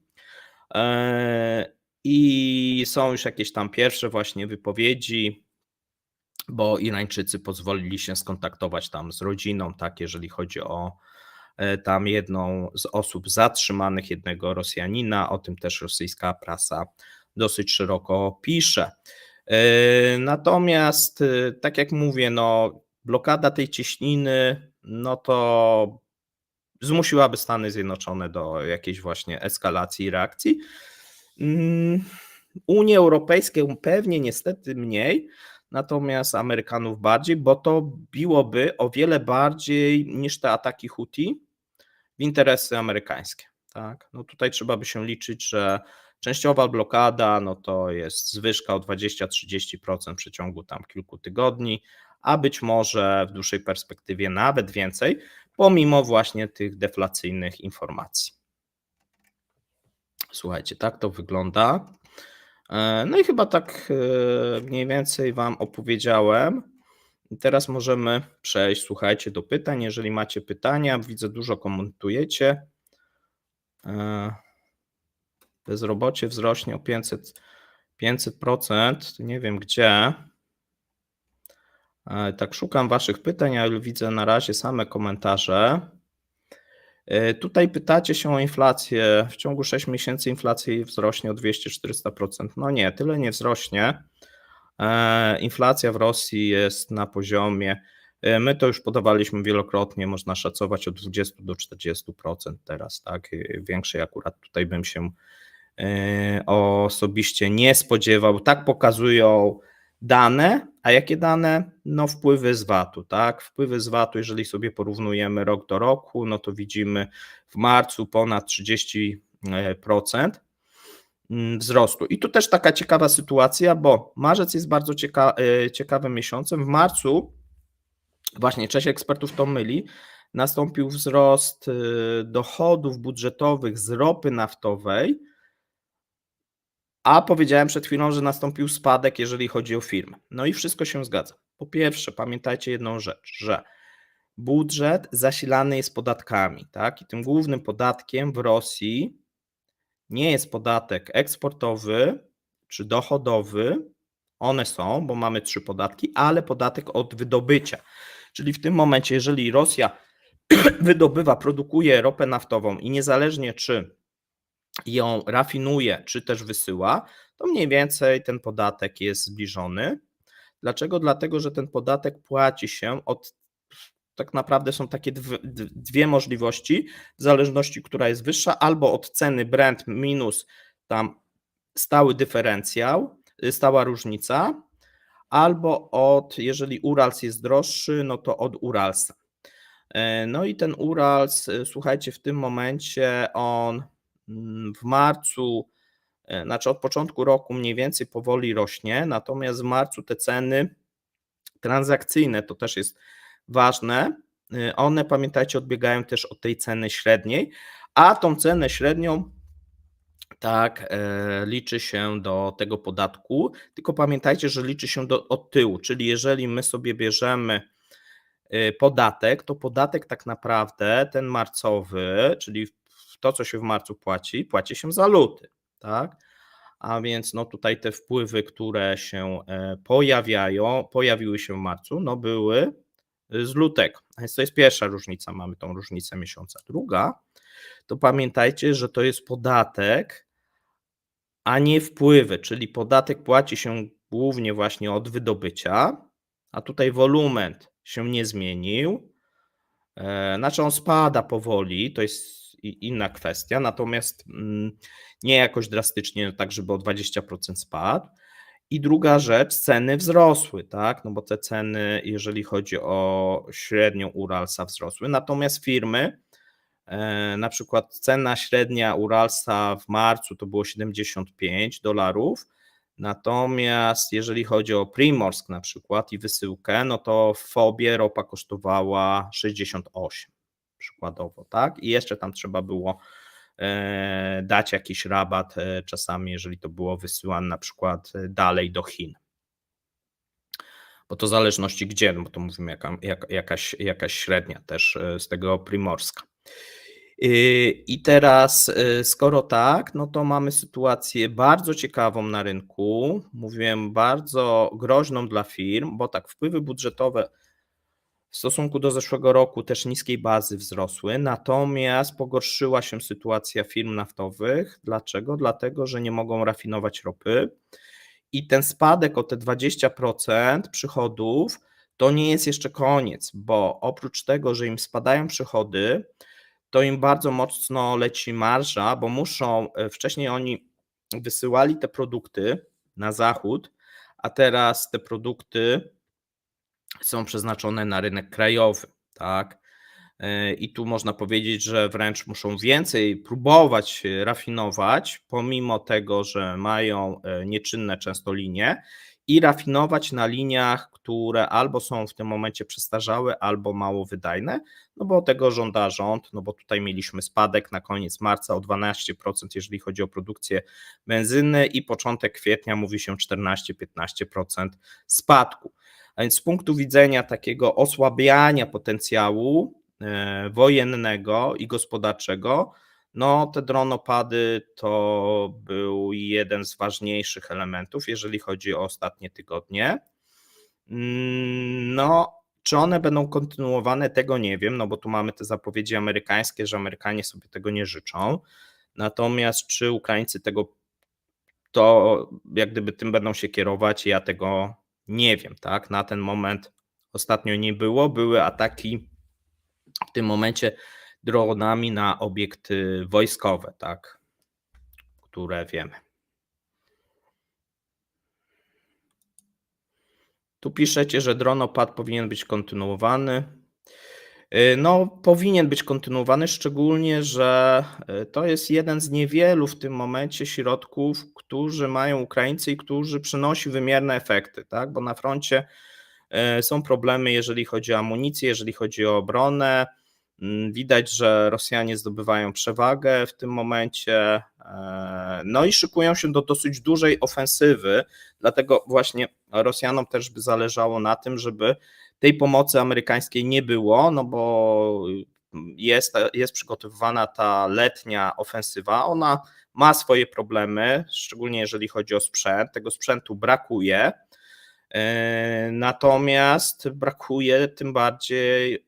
I są już jakieś tam pierwsze właśnie wypowiedzi, bo Irańczycy pozwolili się skontaktować tam z rodziną, tak, jeżeli chodzi o tam jedną z osób zatrzymanych, jednego Rosjanina, o tym też rosyjska prasa dosyć szeroko pisze. Natomiast, tak jak mówię, no, blokada tej cieśniny, no to zmusiłaby Stany Zjednoczone do jakiejś właśnie eskalacji i reakcji. Unię Europejską pewnie niestety mniej, natomiast Amerykanów bardziej, bo to biłoby o wiele bardziej niż te ataki Houthi w interesy amerykańskie. Tak? No tutaj trzeba by się liczyć, że częściowa blokada no to jest zwyżka o 20-30% w przeciągu tam kilku tygodni, a być może w dłuższej perspektywie nawet więcej, pomimo właśnie tych deflacyjnych informacji. Słuchajcie, tak to wygląda. No i chyba tak mniej więcej Wam opowiedziałem. I teraz możemy przejść, słuchajcie, do pytań. Jeżeli macie pytania, widzę, dużo komentujecie. Bezrobocie wzrośnie o 500%, nie wiem gdzie. Tak szukam Waszych pytań, ale widzę na razie same komentarze. Tutaj pytacie się o inflację. W ciągu 6 miesięcy inflacja wzrośnie o 200-400%. No nie, tyle nie wzrośnie. Inflacja w Rosji jest na poziomie, my to już podawaliśmy wielokrotnie, można szacować od 20 do 40% teraz, tak? Większej akurat tutaj bym się osobiście nie spodziewał. Tak pokazują dane, a jakie dane? No wpływy z VAT-u, tak? Wpływy z VAT-u, jeżeli sobie porównujemy rok do roku, no to widzimy w marcu ponad 30% wzrostu. I tu też taka ciekawa sytuacja, bo marzec jest bardzo ciekawym miesiącem. W marcu, właśnie część ekspertów to myli, nastąpił wzrost dochodów budżetowych z ropy naftowej, a powiedziałem przed chwilą, że nastąpił spadek, jeżeli chodzi o firmy. No i wszystko się zgadza. Po pierwsze, pamiętajcie jedną rzecz, że budżet zasilany jest podatkami, tak? I tym głównym podatkiem w Rosji nie jest podatek eksportowy czy dochodowy, one są, bo mamy 3 podatki, ale podatek od wydobycia. Czyli w tym momencie, jeżeli Rosja wydobywa, produkuje ropę naftową i niezależnie czy ją rafinuje, czy też wysyła, to mniej więcej ten podatek jest zbliżony. Dlaczego? Dlatego, że ten podatek płaci się tak naprawdę są takie dwie możliwości, w zależności, która jest wyższa, albo od ceny Brent minus tam stały dyferencjał, stała różnica, albo jeżeli Urals jest droższy, no to od Uralsa. No i ten Urals, słuchajcie, w tym momencie on w marcu, znaczy od początku roku mniej więcej powoli rośnie, natomiast w marcu te ceny transakcyjne, to też jest ważne, one pamiętajcie odbiegają też od tej ceny średniej, a tą cenę średnią tak, liczy się do tego podatku, tylko pamiętajcie, że liczy się od tyłu, czyli jeżeli my sobie bierzemy podatek, to podatek tak naprawdę ten marcowy, czyli to, co się w marcu płaci, płaci się za luty, tak? A więc no tutaj te wpływy, które się pojawiły się w marcu, no były z lutego. A więc to jest pierwsza różnica, mamy tą różnicę miesiąca. Druga, to pamiętajcie, że to jest podatek, a nie wpływy, czyli podatek płaci się głównie właśnie od wydobycia, a tutaj wolumen się nie zmienił, znaczy on spada powoli, to jest inna kwestia, natomiast nie jakoś drastycznie, tak żeby o 20% spadł. I druga rzecz, ceny wzrosły, tak, no bo te ceny, jeżeli chodzi o średnią Uralsa wzrosły, natomiast firmy, na przykład cena średnia Uralsa w marcu to było $75, natomiast jeżeli chodzi o Primorsk na przykład i wysyłkę, no to w FOB-ie ropa kosztowała 68 przykładowo, tak? I jeszcze tam trzeba było dać jakiś rabat czasami, jeżeli to było wysyłane na przykład dalej do Chin. Bo to w zależności gdzie, no bo to mówimy jakaś średnia też z tego Primorska. I teraz, skoro tak, no to mamy sytuację bardzo ciekawą na rynku. Mówiłem, bardzo groźną dla firm, bo tak, wpływy budżetowe w stosunku do zeszłego roku też niskiej bazy wzrosły, natomiast pogorszyła się sytuacja firm naftowych. Dlaczego? Dlatego, że nie mogą rafinować ropy i ten spadek o te 20% przychodów to nie jest jeszcze koniec, bo oprócz tego, że im spadają przychody, to im bardzo mocno leci marża, bo muszą, wcześniej oni wysyłali te produkty na zachód, a teraz te produkty są przeznaczone na rynek krajowy, tak? I tu można powiedzieć, że wręcz muszą więcej próbować rafinować, pomimo tego, że mają nieczynne często linie i rafinować na liniach, które albo są w tym momencie przestarzałe, albo mało wydajne, no bo tego żąda rząd, no bo tutaj mieliśmy spadek na koniec marca o 12%, jeżeli chodzi o produkcję benzyny i początek kwietnia mówi się 14-15% spadku. A więc z punktu widzenia takiego osłabiania potencjału wojennego i gospodarczego, no te dronopady to był jeden z ważniejszych elementów, jeżeli chodzi o ostatnie tygodnie. No, czy one będą kontynuowane, tego nie wiem, no bo tu mamy te zapowiedzi amerykańskie, że Amerykanie sobie tego nie życzą. Natomiast czy Ukraińcy to jak gdyby tym będą się kierować, ja tego nie wiem, tak? Na ten moment ostatnio nie było, były ataki w tym momencie dronami na obiekty wojskowe, tak, które wiemy. Tu piszecie, że dronopad powinien być kontynuowany. No, powinien być kontynuowany, szczególnie, że to jest jeden z niewielu w tym momencie środków, którzy mają Ukraińcy i którzy przynosi wymierne efekty, tak? Bo na froncie są problemy, jeżeli chodzi o amunicję, jeżeli chodzi o obronę. Widać, że Rosjanie zdobywają przewagę w tym momencie, no i szykują się do dosyć dużej ofensywy, dlatego właśnie Rosjanom też by zależało na tym, żeby tej pomocy amerykańskiej nie było, no bo jest przygotowywana ta letnia ofensywa, ona ma swoje problemy, szczególnie jeżeli chodzi o sprzęt, tego sprzętu brakuje. Natomiast brakuje tym bardziej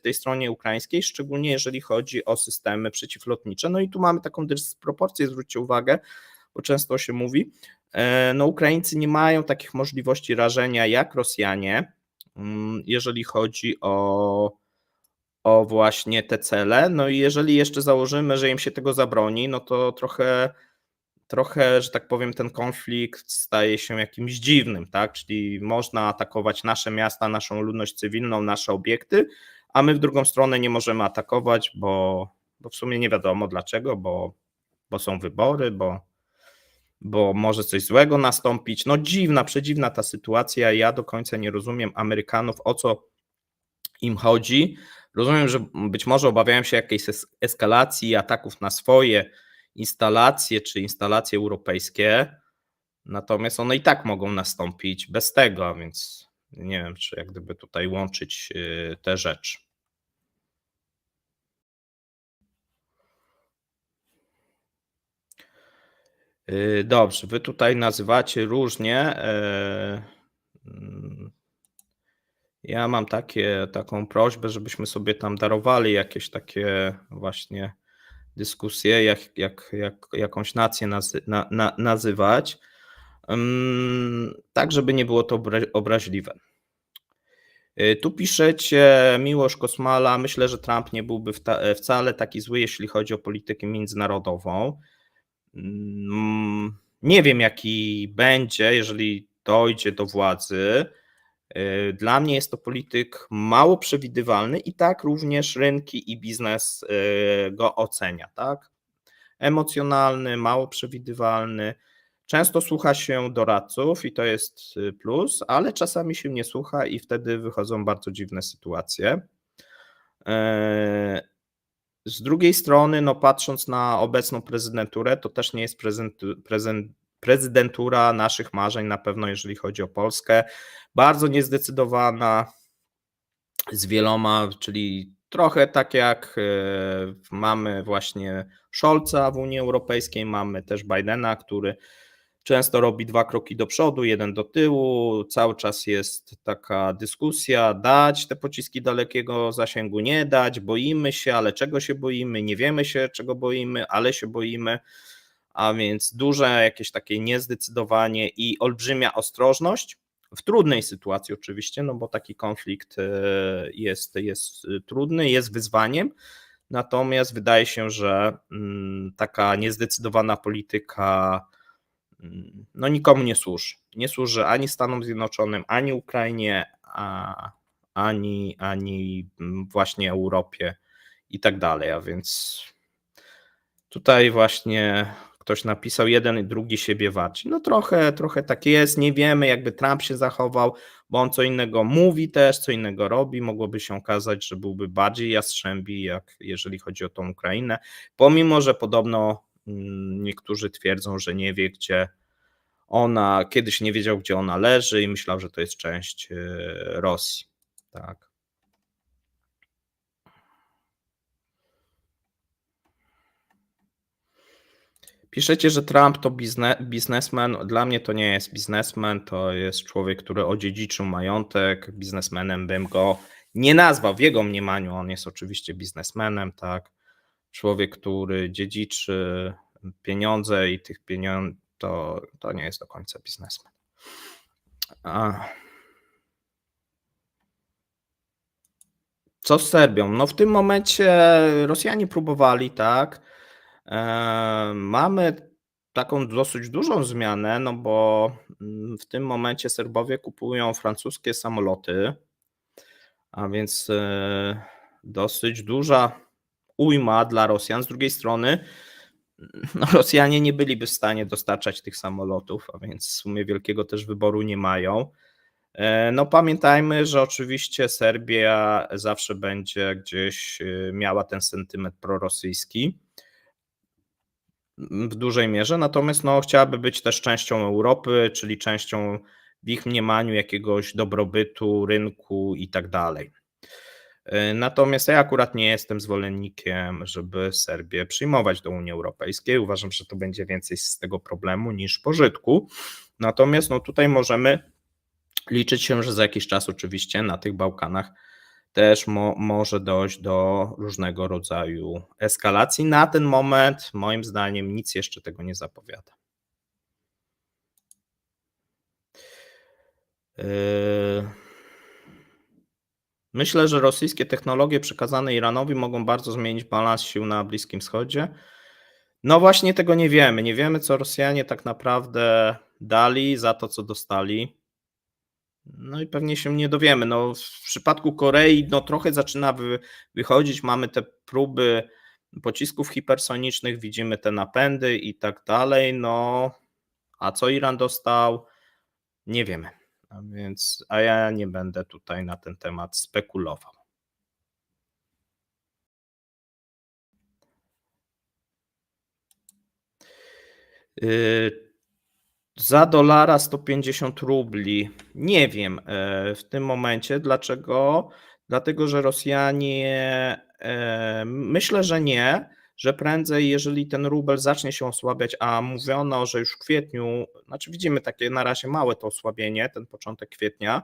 tej stronie ukraińskiej, szczególnie jeżeli chodzi o systemy przeciwlotnicze. No i tu mamy taką dysproporcję, zwróćcie uwagę, bo często się mówi, no Ukraińcy nie mają takich możliwości rażenia jak Rosjanie, jeżeli chodzi o właśnie te cele. No i jeżeli jeszcze założymy, że im się tego zabroni, no to trochę trochę, że tak powiem, ten konflikt staje się jakimś dziwnym, tak? Czyli można atakować nasze miasta, naszą ludność cywilną, nasze obiekty, a my w drugą stronę nie możemy atakować, bo w sumie nie wiadomo dlaczego, bo są wybory, bo może coś złego nastąpić. No dziwna, przedziwna ta sytuacja. Ja do końca nie rozumiem Amerykanów, o co im chodzi. Rozumiem, że być może obawiają się jakiejś eskalacji ataków na swoje instalacje czy instalacje europejskie, natomiast one i tak mogą nastąpić bez tego, a więc nie wiem, czy jak gdyby tutaj łączyć te rzeczy. Dobrze, wy tutaj nazywacie różnie. Mm, Ja mam taką prośbę, żebyśmy sobie tam darowali jakieś takie właśnie dyskusje, jakąś nację nazywać, tak żeby nie było to obraźliwe. Tu piszecie, Miłosz Kosmala, myślę, że Trump nie byłby wcale taki zły, jeśli chodzi o politykę międzynarodową. Nie wiem, jaki będzie, jeżeli dojdzie do władzy. Dla mnie jest to polityk mało przewidywalny i tak również rynki i biznes go ocenia, tak? Emocjonalny, mało przewidywalny. Często słucha się doradców i to jest plus, ale czasami się nie słucha i wtedy wychodzą bardzo dziwne sytuacje. Z drugiej strony, no patrząc na obecną prezydenturę, to też nie jest prezydentura naszych marzeń, na pewno jeżeli chodzi o Polskę. Bardzo niezdecydowana z wieloma, czyli trochę tak jak mamy właśnie Scholza w Unii Europejskiej, mamy też Bidena, który często robi 2 kroki do przodu, 1 do tyłu, cały czas jest taka dyskusja, dać te pociski dalekiego zasięgu, nie dać, boimy się, ale czego się boimy, nie wiemy się czego boimy, ale się boimy, a więc duże jakieś takie niezdecydowanie i olbrzymia ostrożność, w trudnej sytuacji oczywiście, no bo taki konflikt jest trudny, jest wyzwaniem, natomiast wydaje się, że taka niezdecydowana polityka no nikomu nie służy. Nie służy ani Stanom Zjednoczonym, ani Ukrainie, ani właśnie Europie i tak dalej. A więc tutaj właśnie ktoś napisał, jeden i drugi siebie warci. No trochę tak jest, nie wiemy jakby Trump się zachował, bo on co innego mówi też, co innego robi. Mogłoby się okazać, że byłby bardziej jastrzębi, jak jeżeli chodzi o tą Ukrainę, pomimo że podobno niektórzy twierdzą, że nie wie, gdzie ona, kiedyś nie wiedział, gdzie ona leży i myślał, że to jest część Rosji. Tak. Piszecie, że Trump to biznesmen. Dla mnie to nie jest biznesmen, to jest człowiek, który odziedziczył majątek. Biznesmenem bym go nie nazwał. W jego mniemaniu on jest oczywiście biznesmenem, tak. Człowiek, który dziedziczy pieniądze i tych pieniędzy, to nie jest do końca biznesmen. Co z Serbią? No w tym momencie Rosjanie próbowali, tak. Mamy taką dosyć dużą zmianę, no bo w tym momencie Serbowie kupują francuskie samoloty, a więc dosyć duża ujma dla Rosjan. Z drugiej strony no Rosjanie nie byliby w stanie dostarczać tych samolotów, a więc w sumie wielkiego też wyboru nie mają. No pamiętajmy, że oczywiście Serbia zawsze będzie gdzieś miała ten sentyment prorosyjski w dużej mierze, natomiast no, chciałaby być też częścią Europy, czyli częścią w ich mniemaniu jakiegoś dobrobytu, rynku i tak dalej. Natomiast ja akurat nie jestem zwolennikiem, żeby Serbię przyjmować do Unii Europejskiej. Uważam, że to będzie więcej z tego problemu niż pożytku. Natomiast no, tutaj możemy liczyć się, że za jakiś czas oczywiście na tych Bałkanach też może dojść do różnego rodzaju eskalacji. Na ten moment, moim zdaniem, nic jeszcze tego nie zapowiada. Myślę, że rosyjskie technologie przekazane Iranowi mogą bardzo zmienić balans sił na Bliskim Wschodzie. No właśnie tego nie wiemy. Nie wiemy, co Rosjanie tak naprawdę dali za to, co dostali. No i pewnie się nie dowiemy. No, w przypadku Korei no, trochę zaczyna wychodzić. Mamy te próby pocisków hipersonicznych, widzimy te napędy i tak dalej. No, a co Iran dostał? Nie wiemy. A ja nie będę tutaj na ten temat spekulował. Yy, Za dolara 150 rubli. Nie wiem w tym momencie. Dlaczego? Dlatego, że Rosjanie, myślę, że nie, że prędzej, jeżeli ten rubel zacznie się osłabiać, a mówiono, że już w kwietniu, znaczy widzimy takie na razie małe to osłabienie, ten początek kwietnia,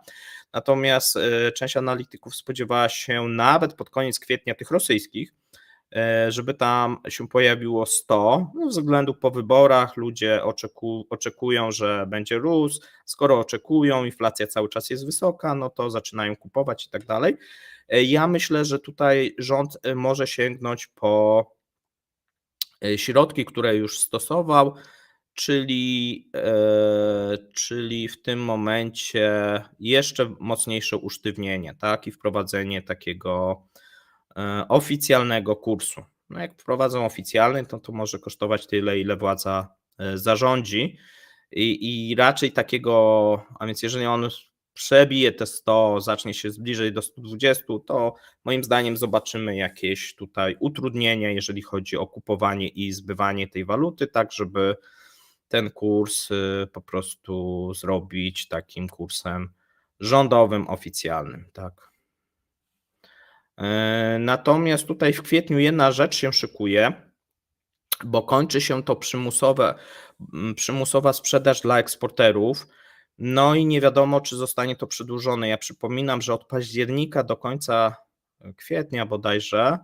natomiast część analityków spodziewała się nawet pod koniec kwietnia tych rosyjskich, żeby tam się pojawiło 100, no, ze względu po wyborach ludzie oczekują, że będzie rósł, skoro oczekują, inflacja cały czas jest wysoka, no to zaczynają kupować i tak dalej. Ja myślę, że tutaj rząd może sięgnąć po środki, które już stosował, czyli w tym momencie jeszcze mocniejsze usztywnienie, tak, i wprowadzenie takiego oficjalnego kursu. No jak wprowadzą oficjalny, to może kosztować tyle, ile władza zarządzi i raczej takiego, a więc jeżeli on przebije te 100, zacznie się zbliżać do 120, to moim zdaniem zobaczymy jakieś tutaj utrudnienia, jeżeli chodzi o kupowanie i zbywanie tej waluty, tak żeby ten kurs po prostu zrobić takim kursem rządowym, oficjalnym, tak. Natomiast tutaj w kwietniu jedna rzecz się szykuje, bo kończy się to przymusowa sprzedaż dla eksporterów. No i nie wiadomo, czy zostanie to przedłużone. Ja przypominam, że od października do końca kwietnia bodajże,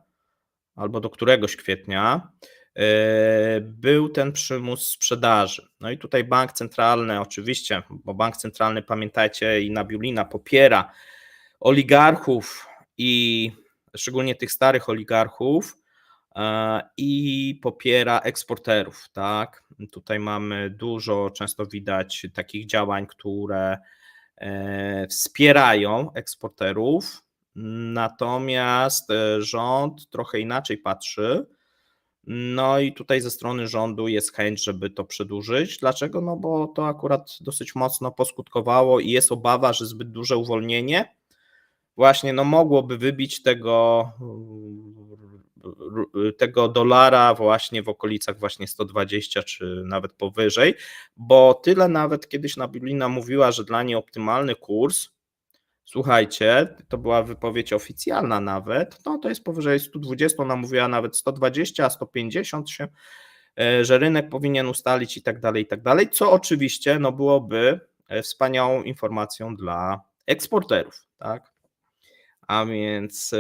albo do któregoś kwietnia, był ten przymus sprzedaży. No i tutaj bank centralny, oczywiście, bo bank centralny, pamiętajcie, i Nabiulina popiera oligarchów i szczególnie tych starych oligarchów i popiera eksporterów, tak. Tutaj mamy dużo, często widać takich działań, które wspierają eksporterów, natomiast rząd trochę inaczej patrzy. No i tutaj ze strony rządu jest chęć, żeby to przedłużyć. Dlaczego? No bo to akurat dosyć mocno poskutkowało i jest obawa, że zbyt duże uwolnienie właśnie no mogłoby wybić tego dolara właśnie w okolicach właśnie 120 czy nawet powyżej, bo tyle nawet kiedyś Nabiulina mówiła, że dla niej optymalny kurs, słuchajcie, to była wypowiedź oficjalna nawet, no to jest powyżej 120, ona mówiła nawet 120, 150 się, że rynek powinien ustalić i tak dalej, co oczywiście no byłoby wspaniałą informacją dla eksporterów, tak? A więc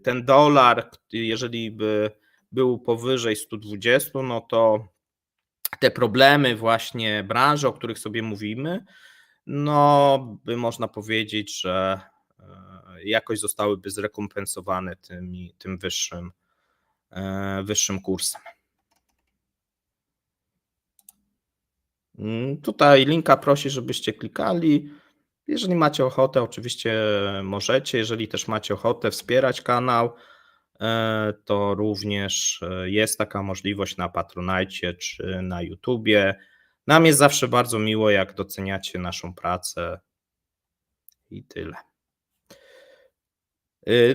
ten dolar, jeżeli by był powyżej 120, no to te problemy właśnie branży, o których sobie mówimy, no by można powiedzieć, że jakoś zostałyby zrekompensowane tym wyższym kursem. Tutaj linka prosi, żebyście klikali. Jeżeli macie ochotę, oczywiście możecie. Jeżeli też macie ochotę wspierać kanał, to również jest taka możliwość na Patronite czy na YouTubie. Nam jest zawsze bardzo miło, jak doceniacie naszą pracę i tyle.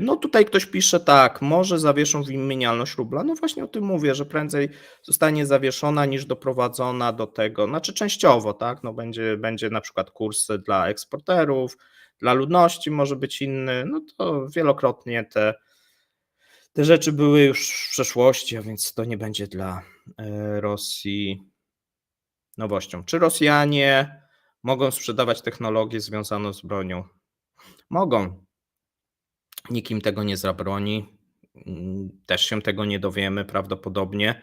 No tutaj ktoś pisze tak, może zawieszą wymienialność rubla. No właśnie o tym mówię, że prędzej zostanie zawieszona niż doprowadzona do tego, znaczy częściowo, tak, no będzie na przykład kurs dla eksporterów, dla ludności może być inny, no to wielokrotnie te rzeczy były już w przeszłości, a więc to nie będzie dla Rosji nowością. Czy Rosjanie mogą sprzedawać technologię związaną z bronią? Mogą. Nikt im tego nie zabroni. Też się tego nie dowiemy prawdopodobnie.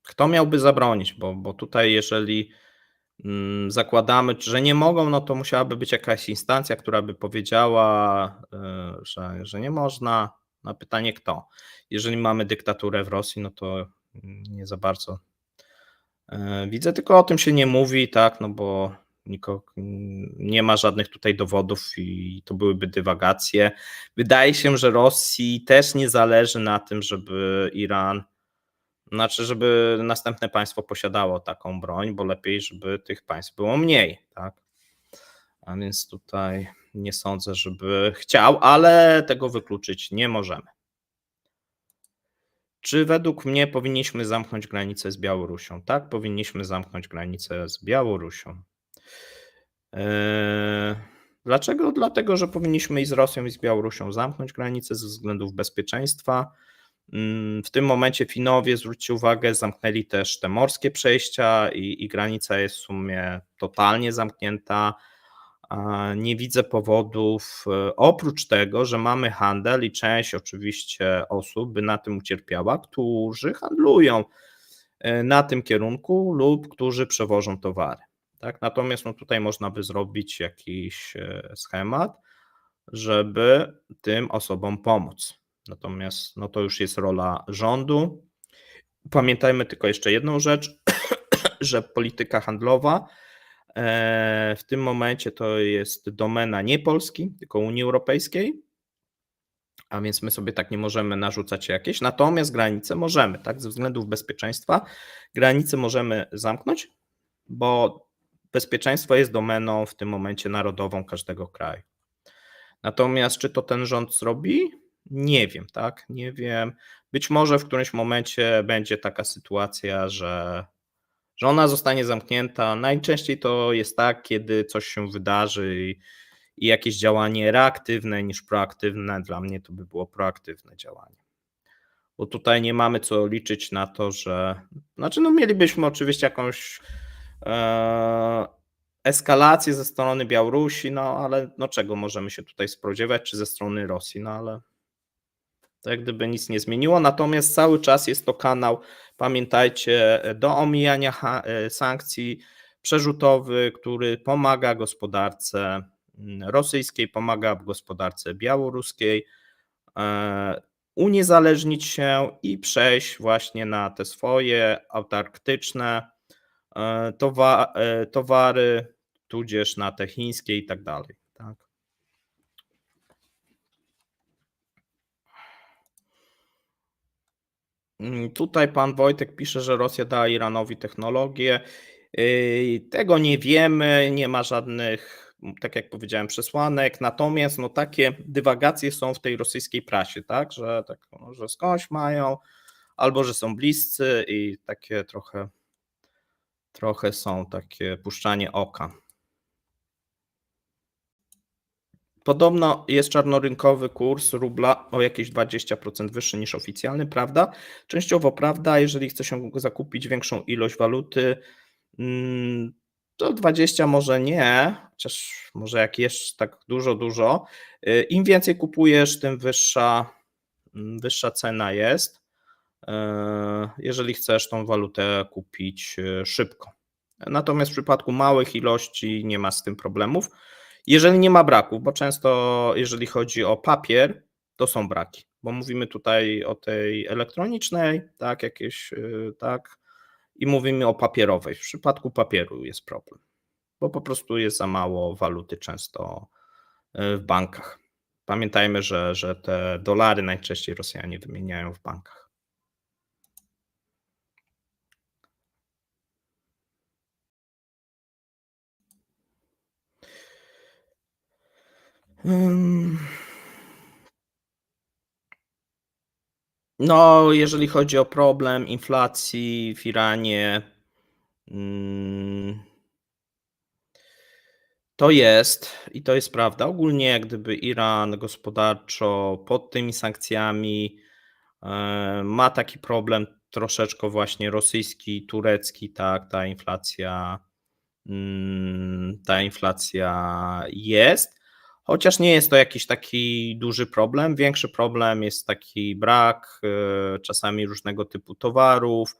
Kto miałby zabronić? Bo tutaj, jeżeli zakładamy, że nie mogą, no to musiałaby być jakaś instancja, która by powiedziała, że nie można. Na pytanie kto? Jeżeli mamy dyktaturę w Rosji, no to nie za bardzo widzę, tylko o tym się nie mówi, tak, no bo nie ma żadnych tutaj dowodów i to byłyby dywagacje. Wydaje się, że Rosji też nie zależy na tym, żeby Iran, znaczy, żeby następne państwo posiadało taką broń, bo lepiej, żeby tych państw było mniej, tak. A więc tutaj nie sądzę, żeby chciał, ale tego wykluczyć nie możemy. Czy według mnie powinniśmy zamknąć granicę z Białorusią? Tak, powinniśmy zamknąć granicę z Białorusią. Eee, Dlaczego? Dlatego, że powinniśmy i z Rosją, i z Białorusią zamknąć granicę ze względów bezpieczeństwa. W tym momencie Finowie, zwróćcie uwagę, zamknęli też te morskie przejścia i granica jest w sumie totalnie zamknięta. Nie widzę powodów, oprócz tego, że mamy handel i część oczywiście osób by na tym ucierpiała, którzy handlują na tym kierunku lub którzy przewożą towary. Tak? Natomiast no tutaj można by zrobić jakiś schemat, żeby tym osobom pomóc. Natomiast no to już jest rola rządu. Pamiętajmy tylko jeszcze jedną rzecz, że polityka handlowa w tym momencie to jest domena nie Polski, tylko Unii Europejskiej, a więc my sobie tak nie możemy narzucać jakieś, natomiast granice możemy, tak, ze względów bezpieczeństwa granice możemy zamknąć, bo bezpieczeństwo jest domeną w tym momencie narodową każdego kraju. Natomiast czy to ten rząd zrobi? Nie wiem, tak, nie wiem. Być może w którymś momencie będzie taka sytuacja, że ona zostanie zamknięta. Najczęściej to jest tak, kiedy coś się wydarzy i jakieś działanie reaktywne niż proaktywne. Dla mnie to by było proaktywne działanie. Bo tutaj nie mamy co liczyć na to, że. Znaczy, no mielibyśmy oczywiście jakąś eskalację ze strony Białorusi, no ale no czego możemy się tutaj spodziewać, czy ze strony Rosji, no ale to jak gdyby nic nie zmieniło, natomiast cały czas jest to kanał, pamiętajcie, do omijania sankcji, przerzutowy, który pomaga gospodarce rosyjskiej, pomaga gospodarce białoruskiej uniezależnić się i przejść właśnie na te swoje autarktyczne towary, tudzież na te chińskie i tak dalej. Tak. Tutaj pan Wojtek pisze, że Rosja dała Iranowi technologię. Tego nie wiemy, nie ma żadnych, tak jak powiedziałem, przesłanek. Natomiast no, takie dywagacje są w tej rosyjskiej prasie, tak, że skądś mają, albo że są bliscy i takie trochę są takie puszczanie oka. Podobno jest czarnorynkowy kurs rubla o jakieś 20% wyższy niż oficjalny, prawda? Częściowo prawda, jeżeli chce się zakupić większą ilość waluty, to 20 może nie, chociaż może jak jest tak dużo. Im więcej kupujesz, tym wyższa cena jest, jeżeli chcesz tą walutę kupić szybko. Natomiast w przypadku małych ilości nie ma z tym problemów. Jeżeli nie ma braków, bo często jeżeli chodzi o papier, to są braki, bo mówimy tutaj o tej elektronicznej, tak, jakieś, tak, i mówimy o papierowej. W przypadku papieru jest problem, bo po prostu jest za mało waluty często w bankach. Pamiętajmy, że te dolary najczęściej Rosjanie wymieniają w bankach. No, jeżeli chodzi o problem inflacji w Iranie, to jest i to jest prawda. Ogólnie jak gdyby Iran gospodarczo pod tymi sankcjami ma taki problem troszeczkę właśnie rosyjski, turecki, tak, ta inflacja jest, chociaż nie jest to jakiś taki duży problem. Większy problem jest taki brak czasami różnego typu towarów.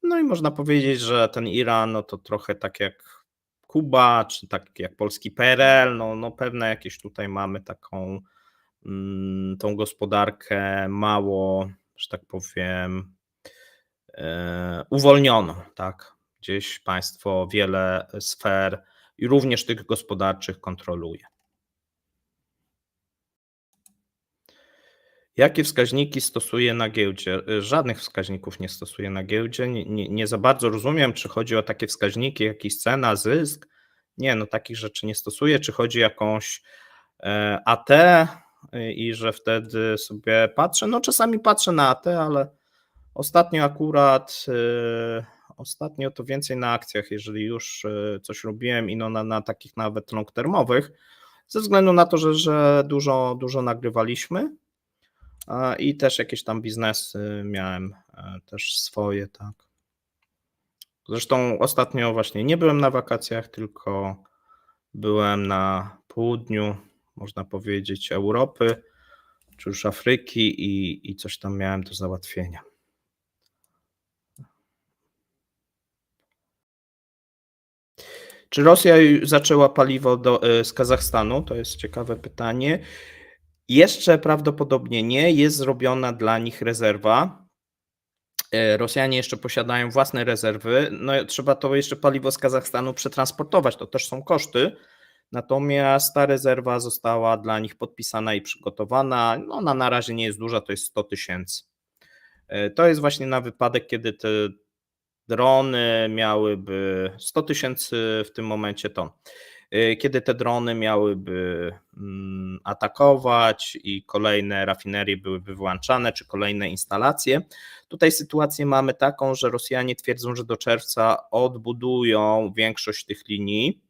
No i można powiedzieć, że ten Iran, no to trochę tak jak Kuba, czy tak jak polski PRL, no pewne jakieś tutaj mamy tą gospodarkę mało, że tak powiem, uwolniono, tak. Gdzieś państwo wiele sfer i również tych gospodarczych kontroluje. Jakie wskaźniki stosuje na giełdzie? Żadnych wskaźników nie stosuję na giełdzie. Nie za bardzo rozumiem, czy chodzi o takie wskaźniki, jakiś cena, zysk. Nie, no takich rzeczy nie stosuję. Czy chodzi o jakąś AT i że wtedy sobie patrzę? No czasami patrzę na AT, ale ostatnio akurat, ostatnio to więcej na akcjach, jeżeli już coś robiłem i no na takich nawet long termowych, ze względu na to, że dużo nagrywaliśmy. I też jakieś tam biznesy miałem, też swoje, tak. Zresztą ostatnio właśnie nie byłem na wakacjach, tylko byłem na południu, można powiedzieć, Europy, czy już Afryki i coś tam miałem do załatwienia. Czy Rosja zaczęła paliwo z Kazachstanu? To jest ciekawe pytanie. Jeszcze prawdopodobnie nie, jest zrobiona dla nich rezerwa. Rosjanie jeszcze posiadają własne rezerwy, no trzeba to jeszcze paliwo z Kazachstanu przetransportować, to też są koszty, natomiast ta rezerwa została dla nich podpisana i przygotowana, no ona na razie nie jest duża, to jest 100 tysięcy. To jest właśnie na wypadek, kiedy te drony miałyby 100 tysięcy w tym momencie ton. Kiedy te drony miałyby atakować i kolejne rafinerie byłyby wyłączane, czy kolejne instalacje. Tutaj sytuację mamy taką, że Rosjanie twierdzą, że do czerwca odbudują większość tych linii.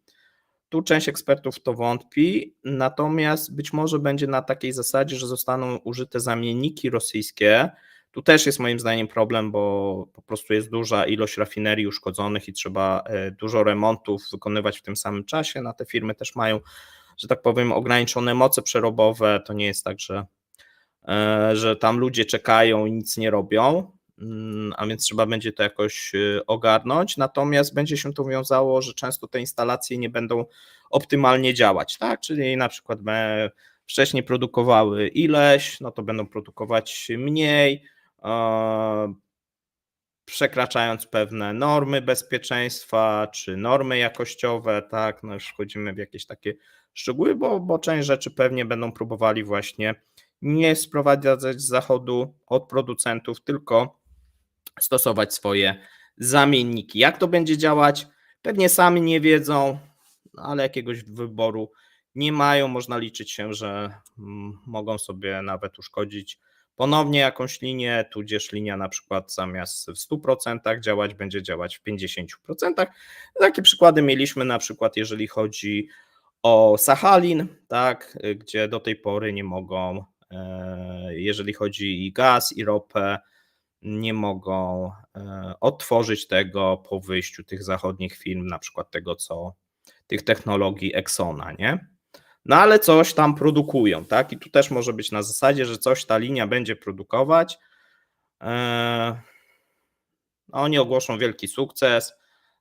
Tu część ekspertów w to wątpi, natomiast być może będzie na takiej zasadzie, że zostaną użyte zamienniki rosyjskie. Tu też jest moim zdaniem problem, bo po prostu jest duża ilość rafinerii uszkodzonych i trzeba dużo remontów wykonywać w tym samym czasie. Te firmy też mają, że tak powiem, ograniczone moce przerobowe. To nie jest tak, że tam ludzie czekają i nic nie robią, a więc trzeba będzie to jakoś ogarnąć. Natomiast będzie się to wiązało, że często te instalacje nie będą optymalnie działać, tak? Czyli na przykład wcześniej produkowały ileś, no to będą produkować mniej, przekraczając pewne normy bezpieczeństwa czy normy jakościowe, tak, no już wchodzimy w jakieś takie szczegóły, bo część rzeczy pewnie będą próbowali właśnie nie sprowadzać z zachodu od producentów, tylko stosować swoje zamienniki. Jak to będzie działać? Pewnie sami nie wiedzą, ale jakiegoś wyboru nie mają. Można liczyć się, że mogą sobie nawet uszkodzić ponownie jakąś linię, tudzież linia na przykład zamiast w 100% działać, będzie działać w 50%. Takie przykłady mieliśmy na przykład, jeżeli chodzi o Sachalin, tak, gdzie do tej pory nie mogą, jeżeli chodzi i gaz, i ropę, nie mogą odtworzyć tego po wyjściu tych zachodnich firm, na przykład tych technologii Exxona, nie? No ale coś tam produkują, tak? I tu też może być na zasadzie, że coś ta linia będzie produkować. Oni ogłoszą wielki sukces,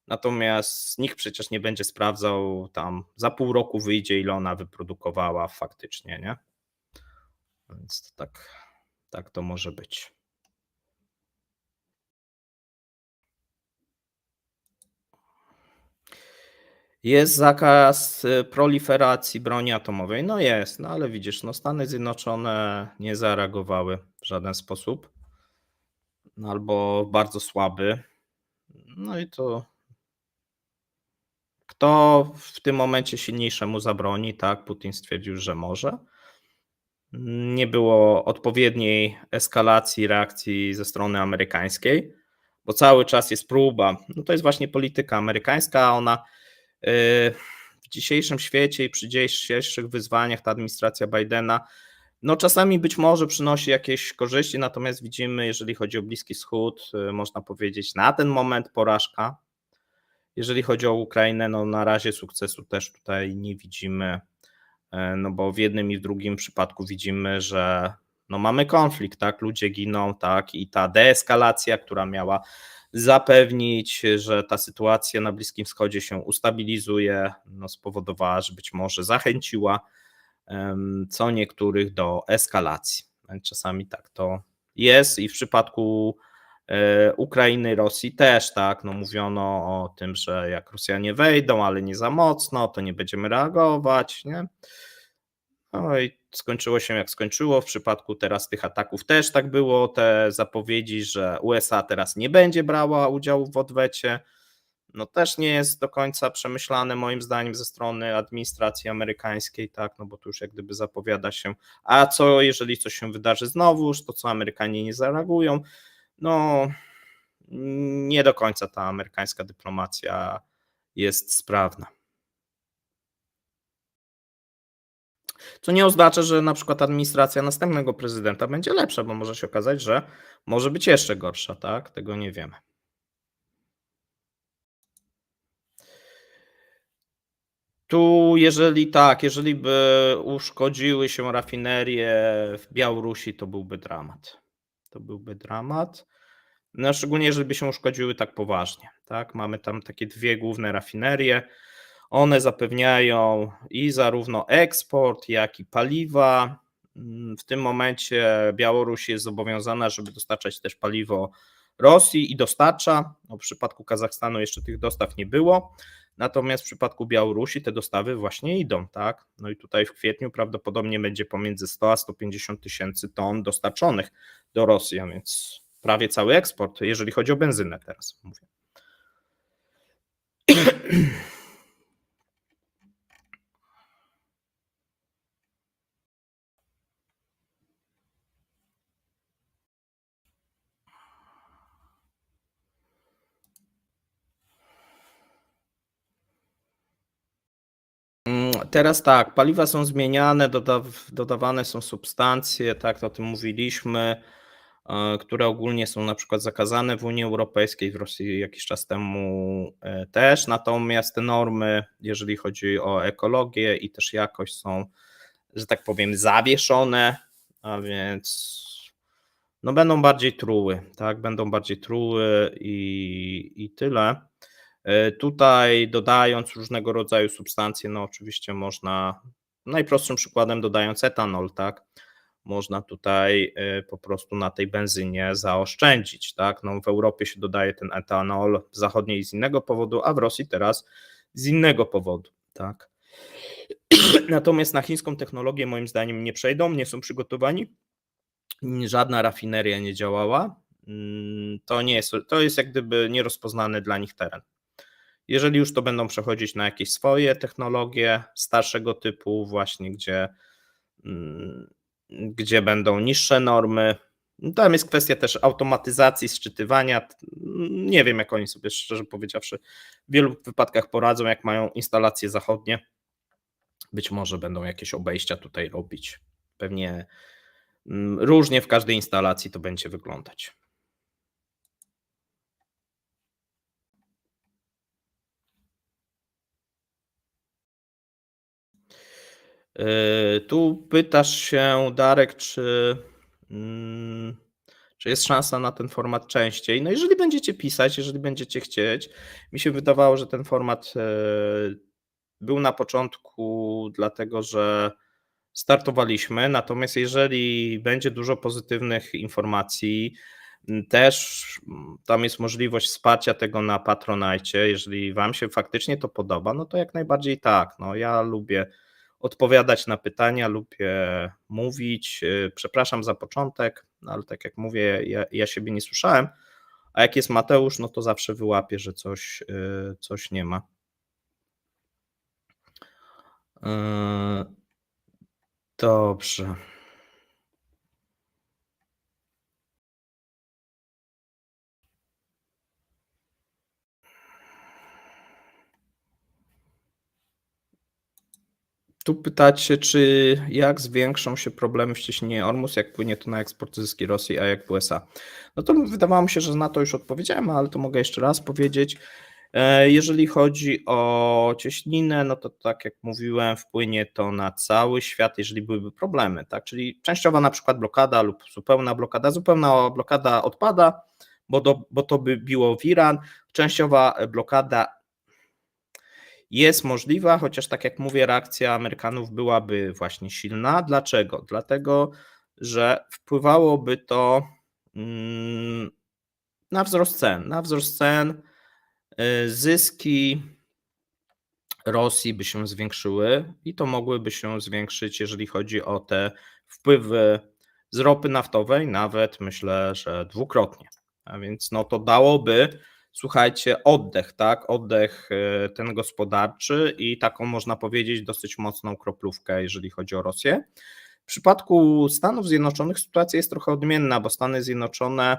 natomiast nikt przecież nie będzie sprawdzał, tam za pół roku wyjdzie, ile ona wyprodukowała faktycznie, nie? Więc to tak to może być. Jest zakaz proliferacji broni atomowej. No jest, no ale widzisz, no Stany Zjednoczone nie zareagowały w żaden sposób, albo bardzo słaby. No i to kto w tym momencie silniejszemu zabroni, tak? Putin stwierdził, że może. Nie było odpowiedniej eskalacji reakcji ze strony amerykańskiej, bo cały czas jest próba. No to jest właśnie polityka amerykańska, ona w dzisiejszym świecie i przy dzisiejszych wyzwaniach ta administracja Bidena, no czasami być może przynosi jakieś korzyści, natomiast widzimy, jeżeli chodzi o Bliski Wschód, można powiedzieć na ten moment porażka. Jeżeli chodzi o Ukrainę, no na razie sukcesu też tutaj nie widzimy, no bo w jednym i w drugim przypadku widzimy, że no mamy konflikt, tak, ludzie giną, tak, i ta deeskalacja, która miała zapewnić, że ta sytuacja na Bliskim Wschodzie się ustabilizuje, no spowodowała, że być może zachęciła co niektórych do eskalacji. Czasami tak to jest i w przypadku Ukrainy, Rosji też, tak, no mówiono o tym, że jak Rosjanie wejdą, ale nie za mocno, to nie będziemy reagować, nie? No i skończyło się jak skończyło. W przypadku teraz tych ataków też tak było. Te zapowiedzi, że USA teraz nie będzie brała udziału w odwecie, no też nie jest do końca przemyślane moim zdaniem ze strony administracji amerykańskiej, tak, no bo tu już jak gdyby zapowiada się, a co jeżeli coś się wydarzy znowuż, to co Amerykanie nie zareagują, no nie do końca ta amerykańska dyplomacja jest sprawna. Co nie oznacza, że na przykład administracja następnego prezydenta będzie lepsza, bo może się okazać, że może być jeszcze gorsza, tak? Tego nie wiemy. Tu, jeżeli tak, jeżeli by uszkodziły się rafinerie w Białorusi, to byłby dramat. To byłby dramat. No, szczególnie jeżeli by się uszkodziły tak poważnie, tak? Mamy tam takie dwie główne rafinerie. One zapewniają i zarówno eksport, jak i paliwa. W tym momencie Białoruś jest zobowiązana, żeby dostarczać też paliwo Rosji i dostarcza. No, w przypadku Kazachstanu jeszcze tych dostaw nie było. Natomiast w przypadku Białorusi te dostawy właśnie idą, tak? No i tutaj w kwietniu prawdopodobnie będzie pomiędzy 100 a 150 tysięcy ton dostarczonych do Rosji, a więc prawie cały eksport, jeżeli chodzi o benzynę teraz mówię. Teraz tak, paliwa są zmieniane, dodawane są substancje, tak, o tym mówiliśmy, które ogólnie są na przykład zakazane w Unii Europejskiej, w Rosji jakiś czas temu też, natomiast te normy, jeżeli chodzi o ekologię i też jakość są, że tak powiem, zawieszone, a więc no będą bardziej truły, tak, będą bardziej truły i tyle. Tutaj dodając różnego rodzaju substancje, no oczywiście można, najprostszym przykładem dodając etanol, tak, można tutaj po prostu na tej benzynie zaoszczędzić, tak, no w Europie się dodaje ten etanol, w zachodniej z innego powodu, a w Rosji teraz z innego powodu, tak. Natomiast na chińską technologię moim zdaniem nie przejdą, nie są przygotowani, żadna rafineria nie działała, to jest jak gdyby nierozpoznany dla nich teren. Jeżeli już to będą przechodzić na jakieś swoje technologie starszego typu, właśnie gdzie będą niższe normy. Tam jest kwestia też automatyzacji, sczytywania. Nie wiem, jak oni sobie, szczerze powiedziawszy, w wielu wypadkach poradzą, jak mają instalacje zachodnie. Być może będą jakieś obejścia tutaj robić. Pewnie różnie w każdej instalacji to będzie wyglądać. Tu pytasz się, Darek, czy jest szansa na ten format częściej? No jeżeli będziecie pisać, jeżeli będziecie chcieć. Mi się wydawało, że ten format był na początku, dlatego że startowaliśmy, natomiast jeżeli będzie dużo pozytywnych informacji, też tam jest możliwość wsparcia tego na Patronite. Jeżeli Wam się faktycznie to podoba, no to jak najbardziej tak. No, ja lubię odpowiadać na pytania, lubię mówić. Przepraszam za początek, no ale tak jak mówię, ja siebie nie słyszałem, a jak jest Mateusz, no to zawsze wyłapię, że coś nie ma. Dobrze. Tu pytacie, czy jak zwiększą się problemy w cieśninie Ormus, jak wpłynie to na eksport zyski Rosji, a jak w USA? No to wydawało mi się, że na to już odpowiedziałem, ale to mogę jeszcze raz powiedzieć. Jeżeli chodzi o cieśninę, no to tak jak mówiłem, wpłynie to na cały świat, jeżeli byłyby problemy, tak? Czyli częściowa na przykład blokada lub zupełna blokada odpada, bo to by biło w Iran, częściowa blokada. jest możliwa, chociaż tak jak mówię, reakcja Amerykanów byłaby właśnie silna. Dlaczego? Dlatego, że wpływałoby to na wzrost cen. Na wzrost cen, zyski Rosji by się zwiększyły i to mogłyby się zwiększyć, jeżeli chodzi o te wpływy z ropy naftowej, nawet myślę, że dwukrotnie. A więc no to dałoby, słuchajcie, oddech, tak? Oddech ten gospodarczy i taką można powiedzieć dosyć mocną kroplówkę, jeżeli chodzi o Rosję. W przypadku Stanów Zjednoczonych sytuacja jest trochę odmienna, bo Stany Zjednoczone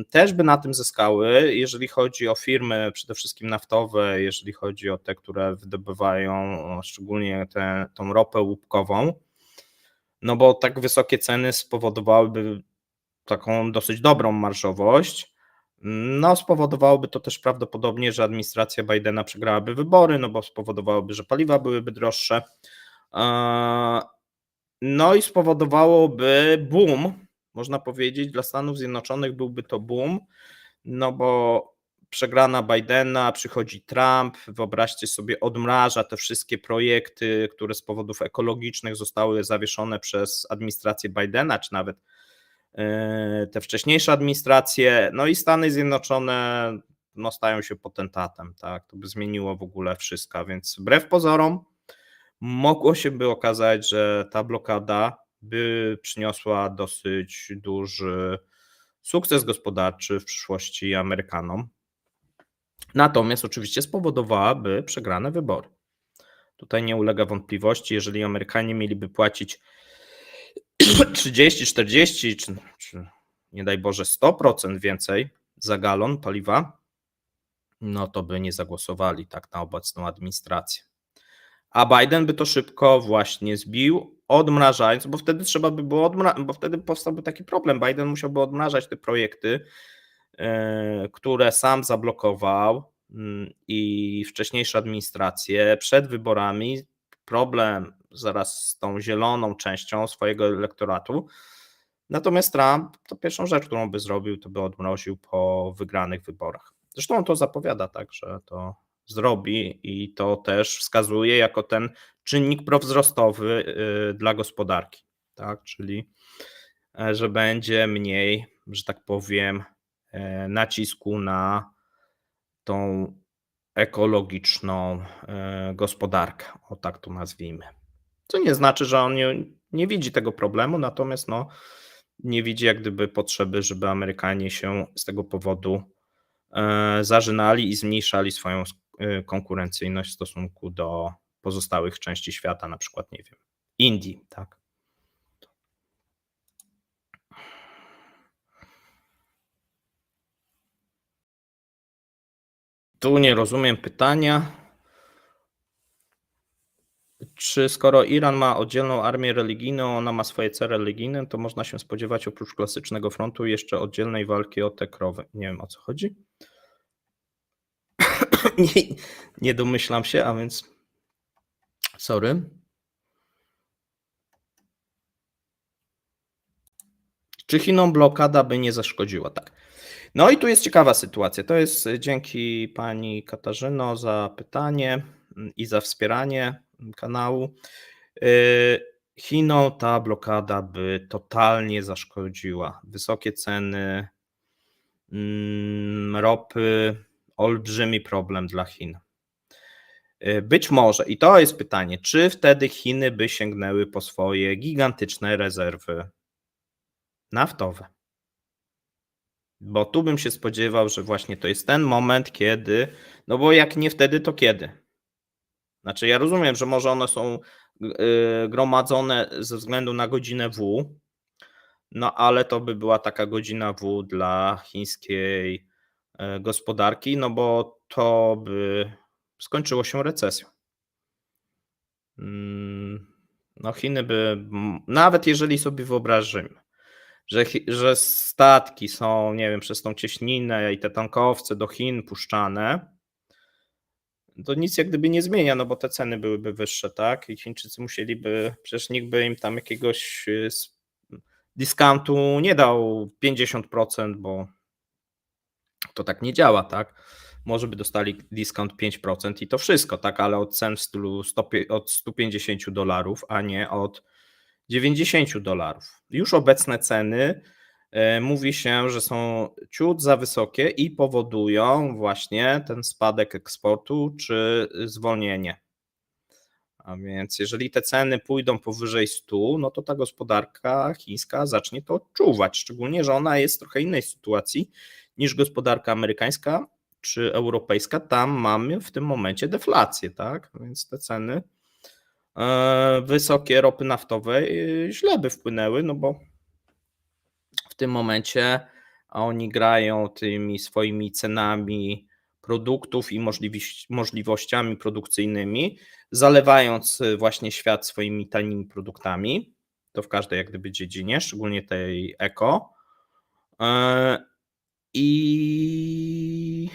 też by na tym zyskały, jeżeli chodzi o firmy przede wszystkim naftowe, jeżeli chodzi o te, które wydobywają szczególnie tą ropę łupkową, no bo tak wysokie ceny spowodowałyby taką dosyć dobrą marżowość. No, spowodowałoby to też prawdopodobnie, że administracja Bidena przegrałaby wybory, no bo spowodowałoby, że paliwa byłyby droższe. No i spowodowałoby boom, można powiedzieć, dla Stanów Zjednoczonych byłby to boom, no bo przegrana Bidena, przychodzi Trump, wyobraźcie sobie, odmraża te wszystkie projekty, które z powodów ekologicznych zostały zawieszone przez administrację Bidena, czy nawet te wcześniejsze administracje, no i Stany Zjednoczone no, stają się potentatem, tak, to by zmieniło w ogóle wszystko, więc wbrew pozorom mogło się by okazać, że ta blokada by przyniosła dosyć duży sukces gospodarczy w przyszłości Amerykanom. Natomiast oczywiście spowodowałaby przegrane wybory. Tutaj nie ulega wątpliwości, jeżeli Amerykanie mieliby płacić 30, 40 czy nie daj Boże 100% więcej za galon paliwa, no to by nie zagłosowali tak na obecną administrację. A Biden by to szybko właśnie zbił, odmrażając, bo wtedy trzeba by było bo wtedy powstałby taki problem. Biden musiałby odmrażać te projekty, które sam zablokował i wcześniejsze administracje przed wyborami. Problem zaraz z tą zieloną częścią swojego elektoratu. Natomiast Trump to pierwszą rzecz, którą by zrobił, to by odmroził po wygranych wyborach. Zresztą on to zapowiada, tak, że to zrobi i to też wskazuje jako ten czynnik prowzrostowy dla gospodarki, tak, czyli że będzie mniej, że tak powiem, nacisku na tą ekologiczną gospodarkę, o tak to nazwijmy. Co nie znaczy, że on nie widzi tego problemu, natomiast no, nie widzi jak gdyby potrzeby, żeby Amerykanie się z tego powodu zażynali i zmniejszali swoją konkurencyjność w stosunku do pozostałych części świata, na przykład, nie wiem, Indii, tak. Tu nie rozumiem pytania. Czy skoro Iran ma oddzielną armię religijną, ona ma swoje cele religijne, to można się spodziewać oprócz klasycznego frontu jeszcze oddzielnej walki o te krowy? Nie wiem o co chodzi. Nie, nie domyślam się, a więc sorry. Czy Chinom blokada by nie zaszkodziła? Tak. No i tu jest ciekawa sytuacja. To jest dzięki pani Katarzyno za pytanie i za wspieranie kanału. Chinom ta blokada by totalnie zaszkodziła. Wysokie ceny ropy, olbrzymi problem dla Chin. Być może, i to jest pytanie, czy wtedy Chiny by sięgnęły po swoje gigantyczne rezerwy naftowe? Bo tu bym się spodziewał, że właśnie to jest ten moment, kiedy, no bo jak nie wtedy, to kiedy? Znaczy ja rozumiem, że może one są gromadzone ze względu na godzinę W, no ale to by była taka godzina W dla chińskiej gospodarki, no bo to by skończyło się recesją. No Chiny by, nawet jeżeli sobie wyobrażymy, że statki są, nie wiem, przez tą cieśninę i te tankowce do Chin puszczane, to nic jak gdyby nie zmienia, no bo te ceny byłyby wyższe, tak? I Chińczycy musieliby, przecież nikt by im tam jakiegoś discountu nie dał 50%, bo to tak nie działa, tak? może by dostali discount 5% i to wszystko, tak, ale od cen w stylu od $150, a nie od $90. Już obecne ceny mówi się, że są ciut za wysokie i powodują właśnie ten spadek eksportu czy zwolnienie. A więc jeżeli te ceny pójdą powyżej 100, no to ta gospodarka chińska zacznie to odczuwać, szczególnie, że ona jest w trochę innej sytuacji niż gospodarka amerykańska czy europejska. Tam mamy w tym momencie deflację, tak? Więc te ceny wysokie ropy naftowej źle by wpłynęły, no bo w tym momencie oni grają tymi swoimi cenami produktów i możliwościami produkcyjnymi, zalewając właśnie świat swoimi tanimi produktami. To w każdej jak gdyby dziedzinie, szczególnie tej eko. I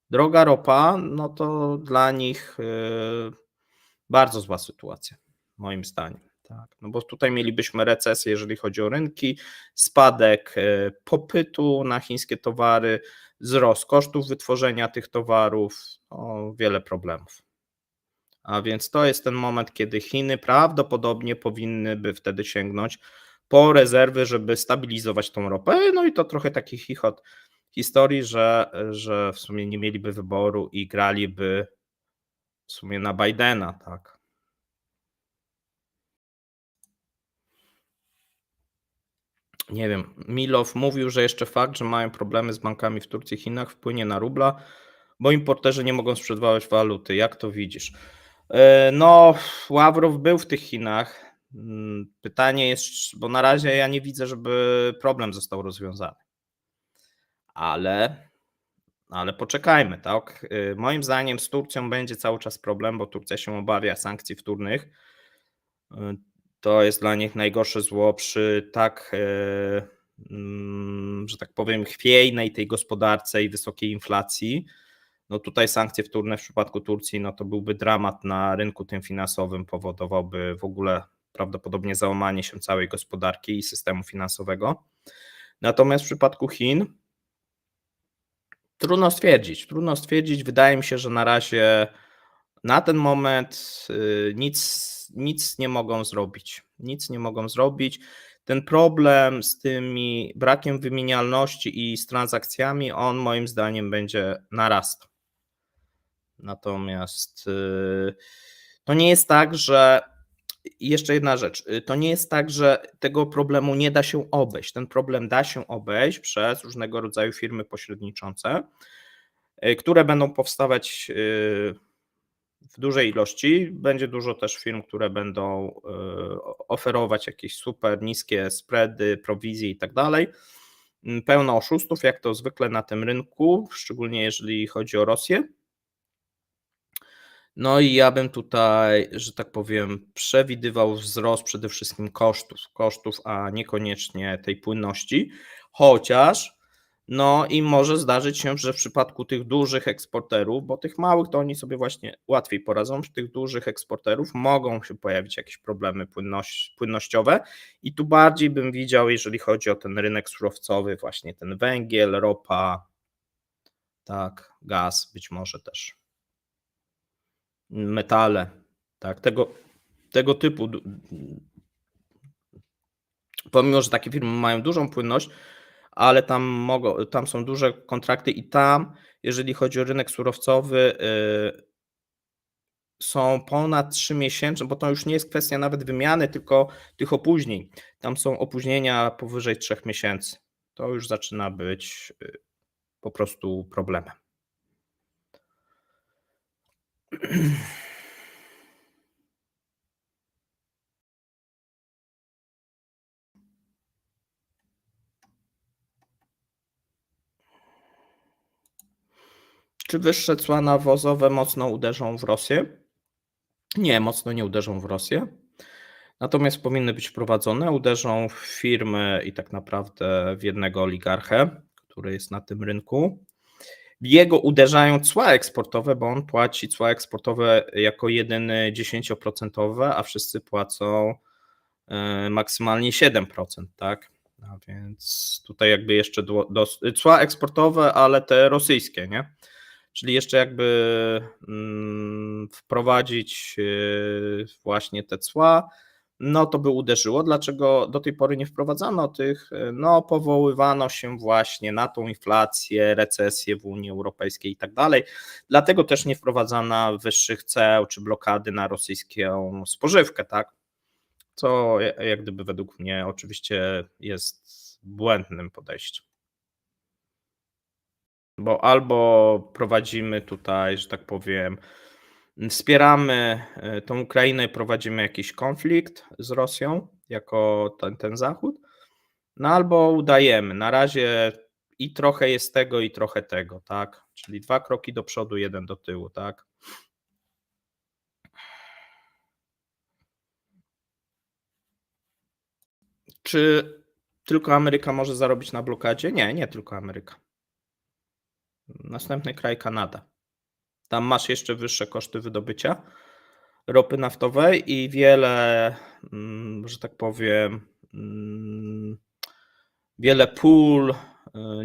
droga ropa, no to dla nich bardzo zła sytuacja, moim zdaniem. Tak, no bo tutaj mielibyśmy recesję, jeżeli chodzi o rynki, spadek popytu na chińskie towary, wzrost kosztów wytworzenia tych towarów, wiele problemów. A więc to jest ten moment, kiedy Chiny prawdopodobnie powinny by wtedy sięgnąć po rezerwy, żeby stabilizować tą ropę. No i to trochę taki chichot historii, że w sumie nie mieliby wyboru i graliby w sumie na Bidena, tak. Nie wiem, Milow mówił, że jeszcze fakt, że mają problemy z bankami w Turcji i Chinach wpłynie na rubla, bo importerzy nie mogą sprzedawać waluty. Jak to widzisz? No, Ławrow był w tych Chinach. Pytanie jest, bo na razie ja nie widzę, żeby problem został rozwiązany. Ale poczekajmy, tak? Moim zdaniem z Turcją będzie cały czas problem, bo Turcja się obawia sankcji wtórnych. To jest dla nich najgorsze zło przy tak, że tak powiem, chwiejnej tej gospodarce i wysokiej inflacji. No tutaj sankcje wtórne w przypadku Turcji, no to byłby dramat na rynku tym finansowym, powodowałby w ogóle prawdopodobnie załamanie się całej gospodarki i systemu finansowego. Natomiast w przypadku Chin trudno stwierdzić. Wydaje mi się, że na razie na ten moment nic nie mogą zrobić. Nic nie mogą zrobić. Ten problem z tymi brakiem wymienialności i z transakcjami, on moim zdaniem będzie narastał. Natomiast to nie jest tak, że jeszcze jedna rzecz, to nie jest tak, że tego problemu nie da się obejść. Ten problem da się obejść przez różnego rodzaju firmy pośredniczące, które będą powstawać w dużej ilości. Będzie dużo też firm, które będą oferować jakieś super niskie spready, prowizje i tak dalej. Pełno oszustów, jak to zwykle na tym rynku, szczególnie jeżeli chodzi o Rosję. No i ja bym tutaj, że tak powiem, przewidywał wzrost przede wszystkim kosztów, a niekoniecznie tej płynności, chociaż no i może zdarzyć się, że w przypadku tych dużych eksporterów, bo tych małych to oni sobie właśnie łatwiej poradzą, przy tych dużych eksporterów mogą się pojawić jakieś problemy płynnościowe i tu bardziej bym widział, jeżeli chodzi o ten rynek surowcowy, właśnie ten węgiel, ropa, tak, gaz być może też. Metale, tak, tego typu. Pomimo, że takie firmy mają dużą płynność, ale tam są duże kontrakty i tam, jeżeli chodzi o rynek surowcowy, są ponad 3 miesięczne, bo to już nie jest kwestia nawet wymiany, tylko tych opóźnień. Tam są opóźnienia powyżej 3 miesięcy. To już zaczyna być po prostu problemem. Czy wyższe cła nawozowe mocno uderzą w Rosję? Nie, mocno nie uderzą w Rosję. Natomiast powinny być wprowadzone, uderzą w firmy i tak naprawdę w jednego oligarchę, który jest na tym rynku. W jego uderzają cła eksportowe, bo on płaci cła eksportowe jako jedyny 10%, a wszyscy płacą maksymalnie 7%, tak? A więc tutaj jakby jeszcze cła eksportowe, ale te rosyjskie, nie? czyli jeszcze jakby wprowadzić właśnie te cła, no to by uderzyło. Dlaczego do tej pory nie wprowadzano tych? No, powoływano się właśnie na tą inflację, recesję w Unii Europejskiej i tak dalej. Dlatego też nie wprowadzano wyższych ceł czy blokady na rosyjską spożywkę, tak? Co jak gdyby według mnie oczywiście jest błędnym podejściem. Bo albo prowadzimy tutaj, że tak powiem, wspieramy tą Ukrainę i prowadzimy jakiś konflikt z Rosją jako ten Zachód, no albo udajemy. Na razie i trochę jest tego, i trochę tego, tak? Czyli 2 kroki do przodu, 1 do tyłu, tak? Czy tylko Ameryka może zarobić na blokadzie? Nie, nie tylko Ameryka. Następny kraj Kanada. Tam masz jeszcze wyższe koszty wydobycia ropy naftowej i wiele, że tak powiem, wiele pól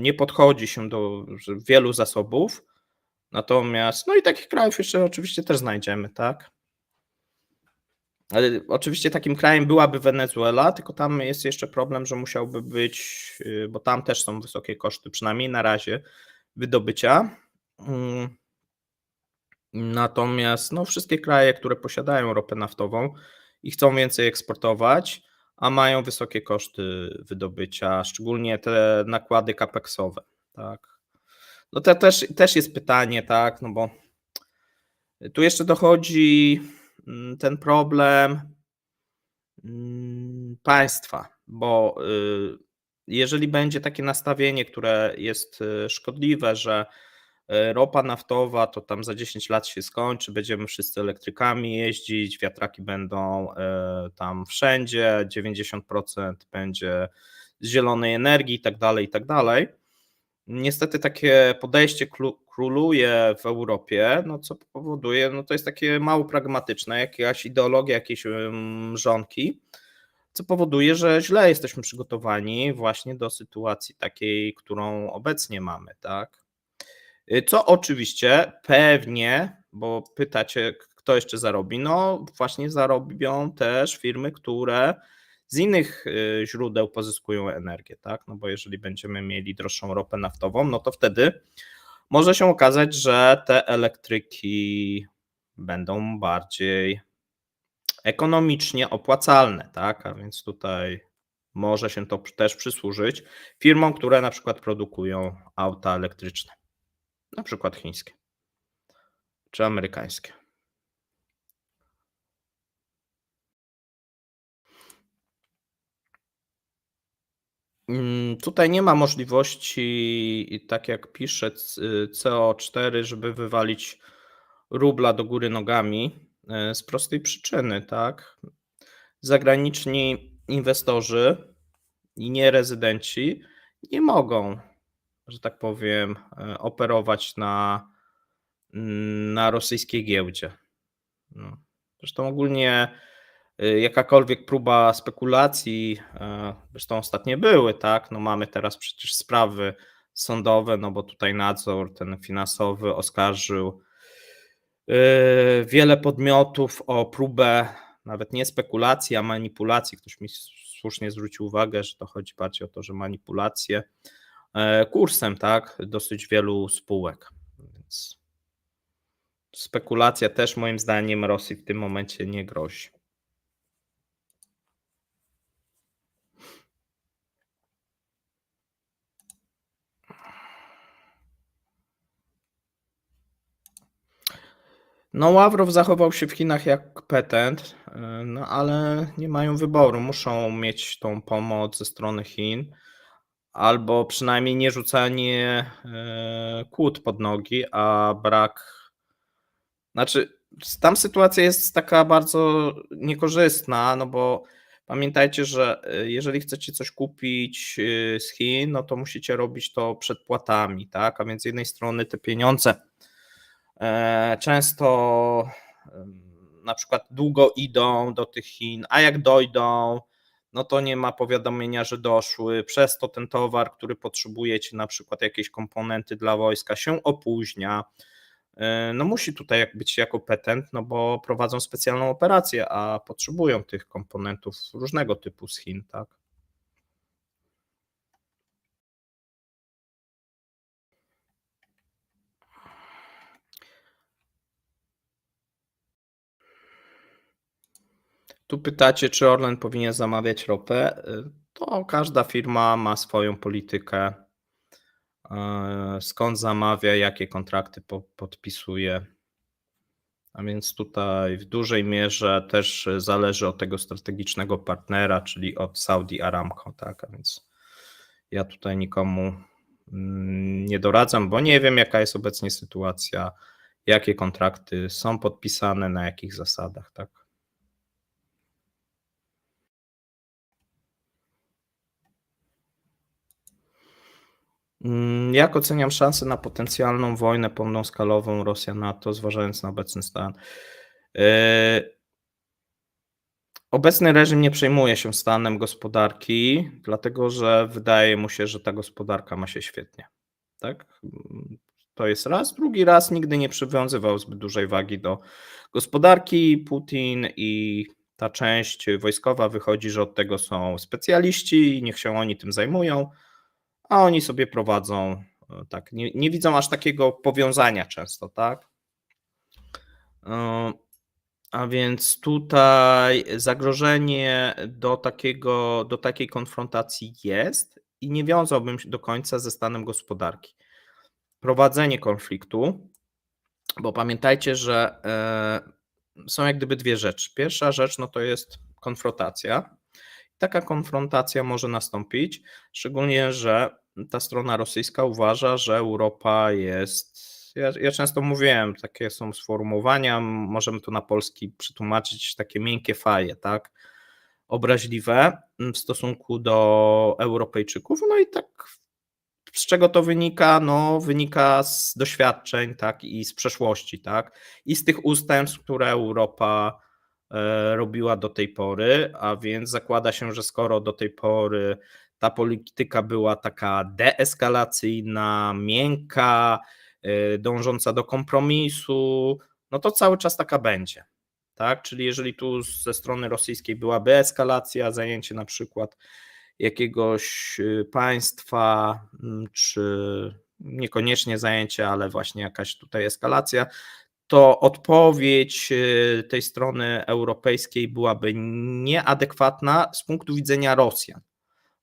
nie podchodzi się do wielu zasobów. Natomiast, no i takich krajów jeszcze oczywiście też znajdziemy, tak? Ale oczywiście takim krajem byłaby Wenezuela, tylko tam jest jeszcze problem, że musiałby być, bo tam też są wysokie koszty, przynajmniej na razie, wydobycia. Natomiast no, wszystkie kraje, które posiadają ropę naftową i chcą więcej eksportować, a mają wysokie koszty wydobycia, szczególnie te nakłady capexowe, tak. No to też jest pytanie, tak, no bo tu jeszcze dochodzi ten problem państwa, bo jeżeli będzie takie nastawienie, które jest szkodliwe, że ropa naftowa to tam za 10 lat się skończy, będziemy wszyscy elektrykami jeździć, wiatraki będą tam wszędzie, 90% będzie z zielonej energii i tak dalej, i tak dalej. Niestety takie podejście króluje w Europie, no co powoduje, no to jest takie mało pragmatyczne, jakaś ideologia, jakieś mrzonki, co powoduje, że źle jesteśmy przygotowani właśnie do sytuacji takiej, którą obecnie mamy, tak? Co oczywiście pewnie, bo pytacie, kto jeszcze zarobi? No właśnie zarobią też firmy, które z innych źródeł pozyskują energię, tak? No bo jeżeli będziemy mieli droższą ropę naftową, no to wtedy może się okazać, że te elektryki będą bardziej ekonomicznie opłacalne, tak? A więc tutaj może się to też przysłużyć firmom, które na przykład produkują auta elektryczne, na przykład chińskie czy amerykańskie. Tutaj nie ma możliwości, tak jak pisze CO4, żeby wywalić rubla do góry nogami, z prostej przyczyny, tak? Zagraniczni inwestorzy i nierezydenci nie mogą, że tak powiem, operować na rosyjskiej giełdzie. No. Zresztą ogólnie jakakolwiek próba spekulacji, zresztą ostatnie były, tak, no mamy teraz przecież sprawy sądowe, no bo tutaj nadzór ten finansowy oskarżył wiele podmiotów o próbę nawet nie spekulacji, a manipulacji. Ktoś mi słusznie zwrócił uwagę, że to chodzi bardziej o to, że manipulacje kursem, tak, dosyć wielu spółek, więc spekulacja też moim zdaniem Rosji w tym momencie nie grozi. No, Ławrow zachował się w Chinach jak petent, no ale nie mają wyboru. Muszą mieć tą pomoc ze strony Chin, albo przynajmniej nie rzucanie kłód pod nogi, a brak. Znaczy, tam sytuacja jest taka bardzo niekorzystna, no bo pamiętajcie, że jeżeli chcecie coś kupić z Chin, no to musicie robić to przed płatami, tak? A więc z jednej strony te pieniądze często na przykład długo idą do tych Chin, a jak dojdą, no to nie ma powiadomienia, że doszły. Przez to ten towar, który potrzebujecie, na przykład jakieś komponenty dla wojska, się opóźnia. no musi tutaj być jako petent, no bo prowadzą specjalną operację, a potrzebują tych komponentów różnego typu z Chin, tak? Tu pytacie, czy Orlen powinien zamawiać ropę? To każda firma ma swoją politykę, skąd zamawia, jakie kontrakty podpisuje. A więc tutaj w dużej mierze też zależy od tego strategicznego partnera, czyli od Saudi Aramco, tak? A więc ja tutaj nikomu nie doradzam, bo nie wiem, jaka jest obecnie sytuacja, jakie kontrakty są podpisane, na jakich zasadach, tak? Jak oceniam szanse na potencjalną wojnę pełnoskalową Rosja-NATO, zważając na obecny stan? Yy, Obecny reżim nie przejmuje się stanem gospodarki, dlatego że wydaje mu się, że ta gospodarka ma się świetnie. Tak? To jest raz. Drugi raz nigdy nie przywiązywał zbyt dużej wagi do gospodarki. Putin i ta część wojskowa wychodzi, że od tego są specjaliści i niech się oni tym zajmują, a oni sobie prowadzą, tak, nie widzą aż takiego powiązania często, tak? A więc tutaj zagrożenie do takiej konfrontacji jest i nie wiązałbym się do końca ze stanem gospodarki. Prowadzenie konfliktu, bo pamiętajcie, że są jak gdyby dwie rzeczy. Pierwsza rzecz, no to jest konfrontacja. Taka konfrontacja może nastąpić, szczególnie, że ta strona rosyjska uważa, że Europa jest. Ja często mówiłem, takie są sformułowania, możemy to na polski przetłumaczyć, takie miękkie faje, tak? Obraźliwe w stosunku do Europejczyków. No i tak z czego to wynika? No, wynika z doświadczeń, tak, i z przeszłości, tak, i z tych ustępstw, które Europa robiła do tej pory, a więc zakłada się, że skoro do tej pory ta polityka była taka deeskalacyjna, miękka, dążąca do kompromisu, no to cały czas taka będzie. Tak? Czyli jeżeli tu ze strony rosyjskiej byłaby eskalacja, zajęcie na przykład jakiegoś państwa, czy niekoniecznie zajęcie, ale właśnie jakaś tutaj eskalacja, to odpowiedź tej strony europejskiej byłaby nieadekwatna z punktu widzenia Rosjan.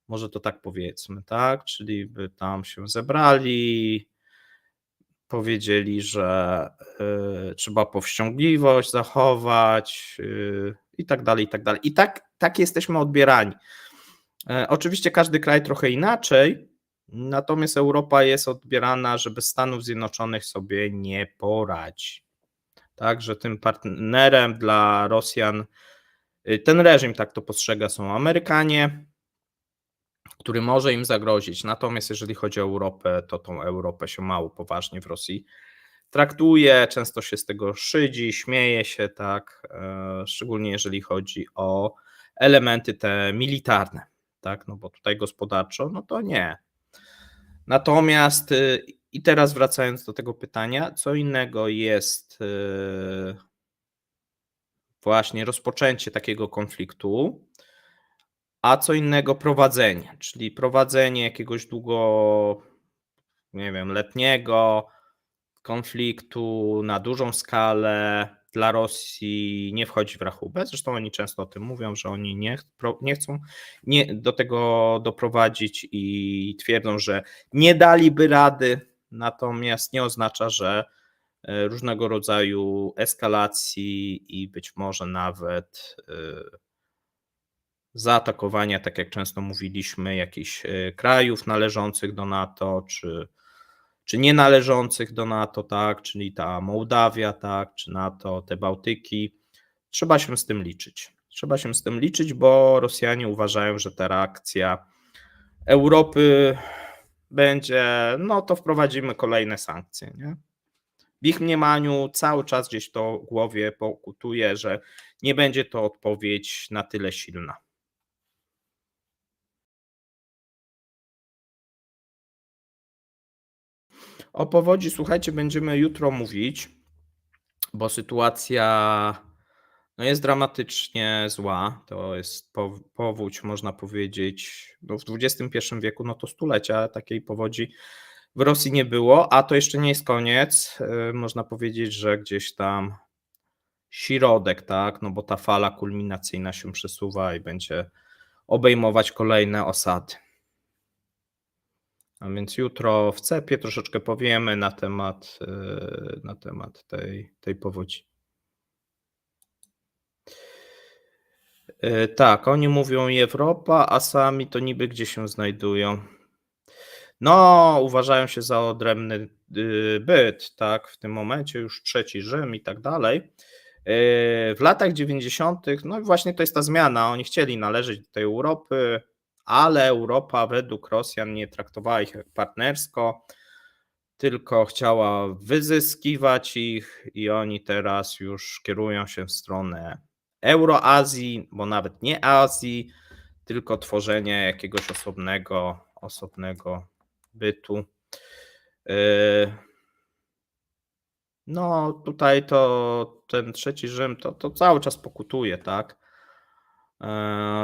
Może to tak powiedzmy, tak? Czyli by tam się zebrali, powiedzieli, że trzeba powściągliwość zachować i tak dalej, i tak dalej. I tak jesteśmy odbierani. Oczywiście każdy kraj trochę inaczej, natomiast Europa jest odbierana, że bez Stanów Zjednoczonych sobie nie poradzi. Tak, że tym partnerem dla Rosjan, ten reżim tak to postrzega, są Amerykanie, który może im zagrozić. Natomiast jeżeli chodzi o Europę, to tą Europę się mało poważnie w Rosji traktuje, często się z tego szydzi, śmieje się, tak, szczególnie jeżeli chodzi o elementy te militarne, tak, no bo tutaj gospodarczo, no to nie. Natomiast i teraz wracając do tego pytania, co innego jest właśnie rozpoczęcie takiego konfliktu, a co innego prowadzenie, czyli prowadzenie jakiegoś nie wiem, letniego konfliktu na dużą skalę dla Rosji nie wchodzi w rachubę. Zresztą oni często o tym mówią, że oni nie chcą do tego doprowadzić i twierdzą, że nie daliby rady, natomiast nie oznacza, że różnego rodzaju eskalacji i być może nawet zaatakowania, tak jak często mówiliśmy, jakichś krajów należących do NATO, czy nie należących do NATO, tak, czyli ta Mołdawia, tak, czy NATO, te Bałtyki. Trzeba się z tym liczyć. Trzeba się z tym liczyć, bo Rosjanie uważają, że ta reakcja Europy będzie, no to wprowadzimy kolejne sankcje, nie? W ich mniemaniu cały czas gdzieś to w głowie pokutuje, że nie będzie to odpowiedź na tyle silna. O powodzi, słuchajcie, będziemy jutro mówić, bo sytuacja no jest dramatycznie zła. To jest powódź, można powiedzieć, no w XXI wieku, no to stulecia takiej powodzi w Rosji nie było, a to jeszcze nie jest koniec. Można powiedzieć, że gdzieś tam środek, tak, no bo ta fala kulminacyjna się przesuwa i będzie obejmować kolejne osady. A więc jutro w cepie troszeczkę powiemy na temat tej powodzi. Tak, oni mówią Europa, a sami to niby gdzie się znajdują. No, uważają się za odrębny, byt, tak, w tym momencie już trzeci Rzym i tak dalej. W latach 90., no i właśnie to jest ta zmiana, oni chcieli należeć do tej Europy, ale Europa według Rosjan nie traktowała ich jak partnersko, tylko chciała wyzyskiwać ich i oni teraz już kierują się w stronę Euroazji, bo nawet nie Azji, tylko tworzenia jakiegoś osobnego bytu. No, tutaj to ten trzeci Rzym to cały czas pokutuje, tak?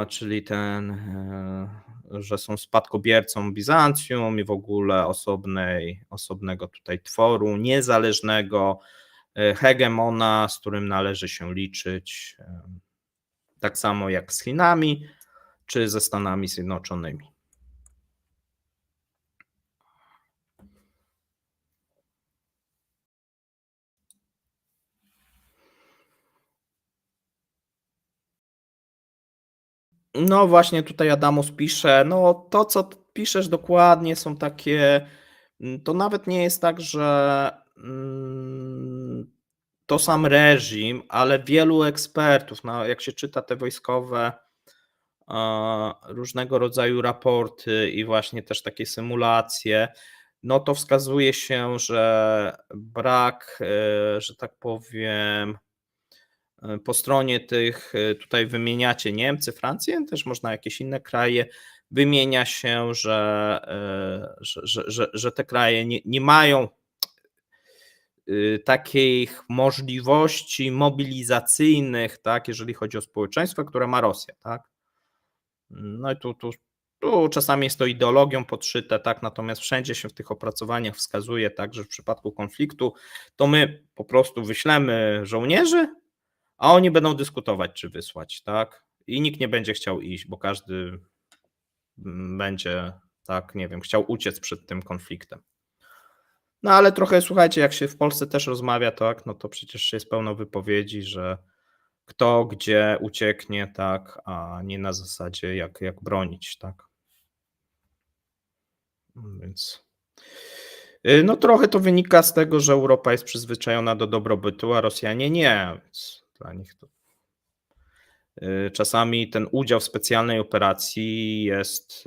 Czyli że są spadkobiercą Bizancjum i w ogóle osobnego tutaj tworu, niezależnego hegemona, z którym należy się liczyć, tak samo jak z Chinami czy ze Stanami Zjednoczonymi. No właśnie tutaj Adamus pisze, no to co piszesz dokładnie są takie, to nawet nie jest tak, że to sam reżim, ale wielu ekspertów, no jak się czyta te wojskowe różnego rodzaju raporty i właśnie też takie symulacje, no to wskazuje się, że brak, że tak powiem, po stronie tych, tutaj wymieniacie Niemcy, Francję, też można jakieś inne kraje, wymienia się, że te kraje nie mają takich możliwości mobilizacyjnych, tak, jeżeli chodzi o społeczeństwo, które ma Rosja, tak. No i tu czasami jest to ideologią podszyte, tak, natomiast wszędzie się w tych opracowaniach wskazuje, tak, że w przypadku konfliktu to my po prostu wyślemy żołnierzy, a oni będą dyskutować, czy wysłać, tak? I nikt nie będzie chciał iść, bo każdy będzie, tak, nie wiem, chciał uciec przed tym konfliktem. No ale trochę słuchajcie, jak się w Polsce też rozmawia, tak, no to przecież jest pełno wypowiedzi, że kto gdzie ucieknie, tak, a nie na zasadzie jak bronić, tak. Więc no trochę to wynika z tego, że Europa jest przyzwyczajona do dobrobytu, a Rosjanie nie, więc dla nich to czasami ten udział w specjalnej operacji jest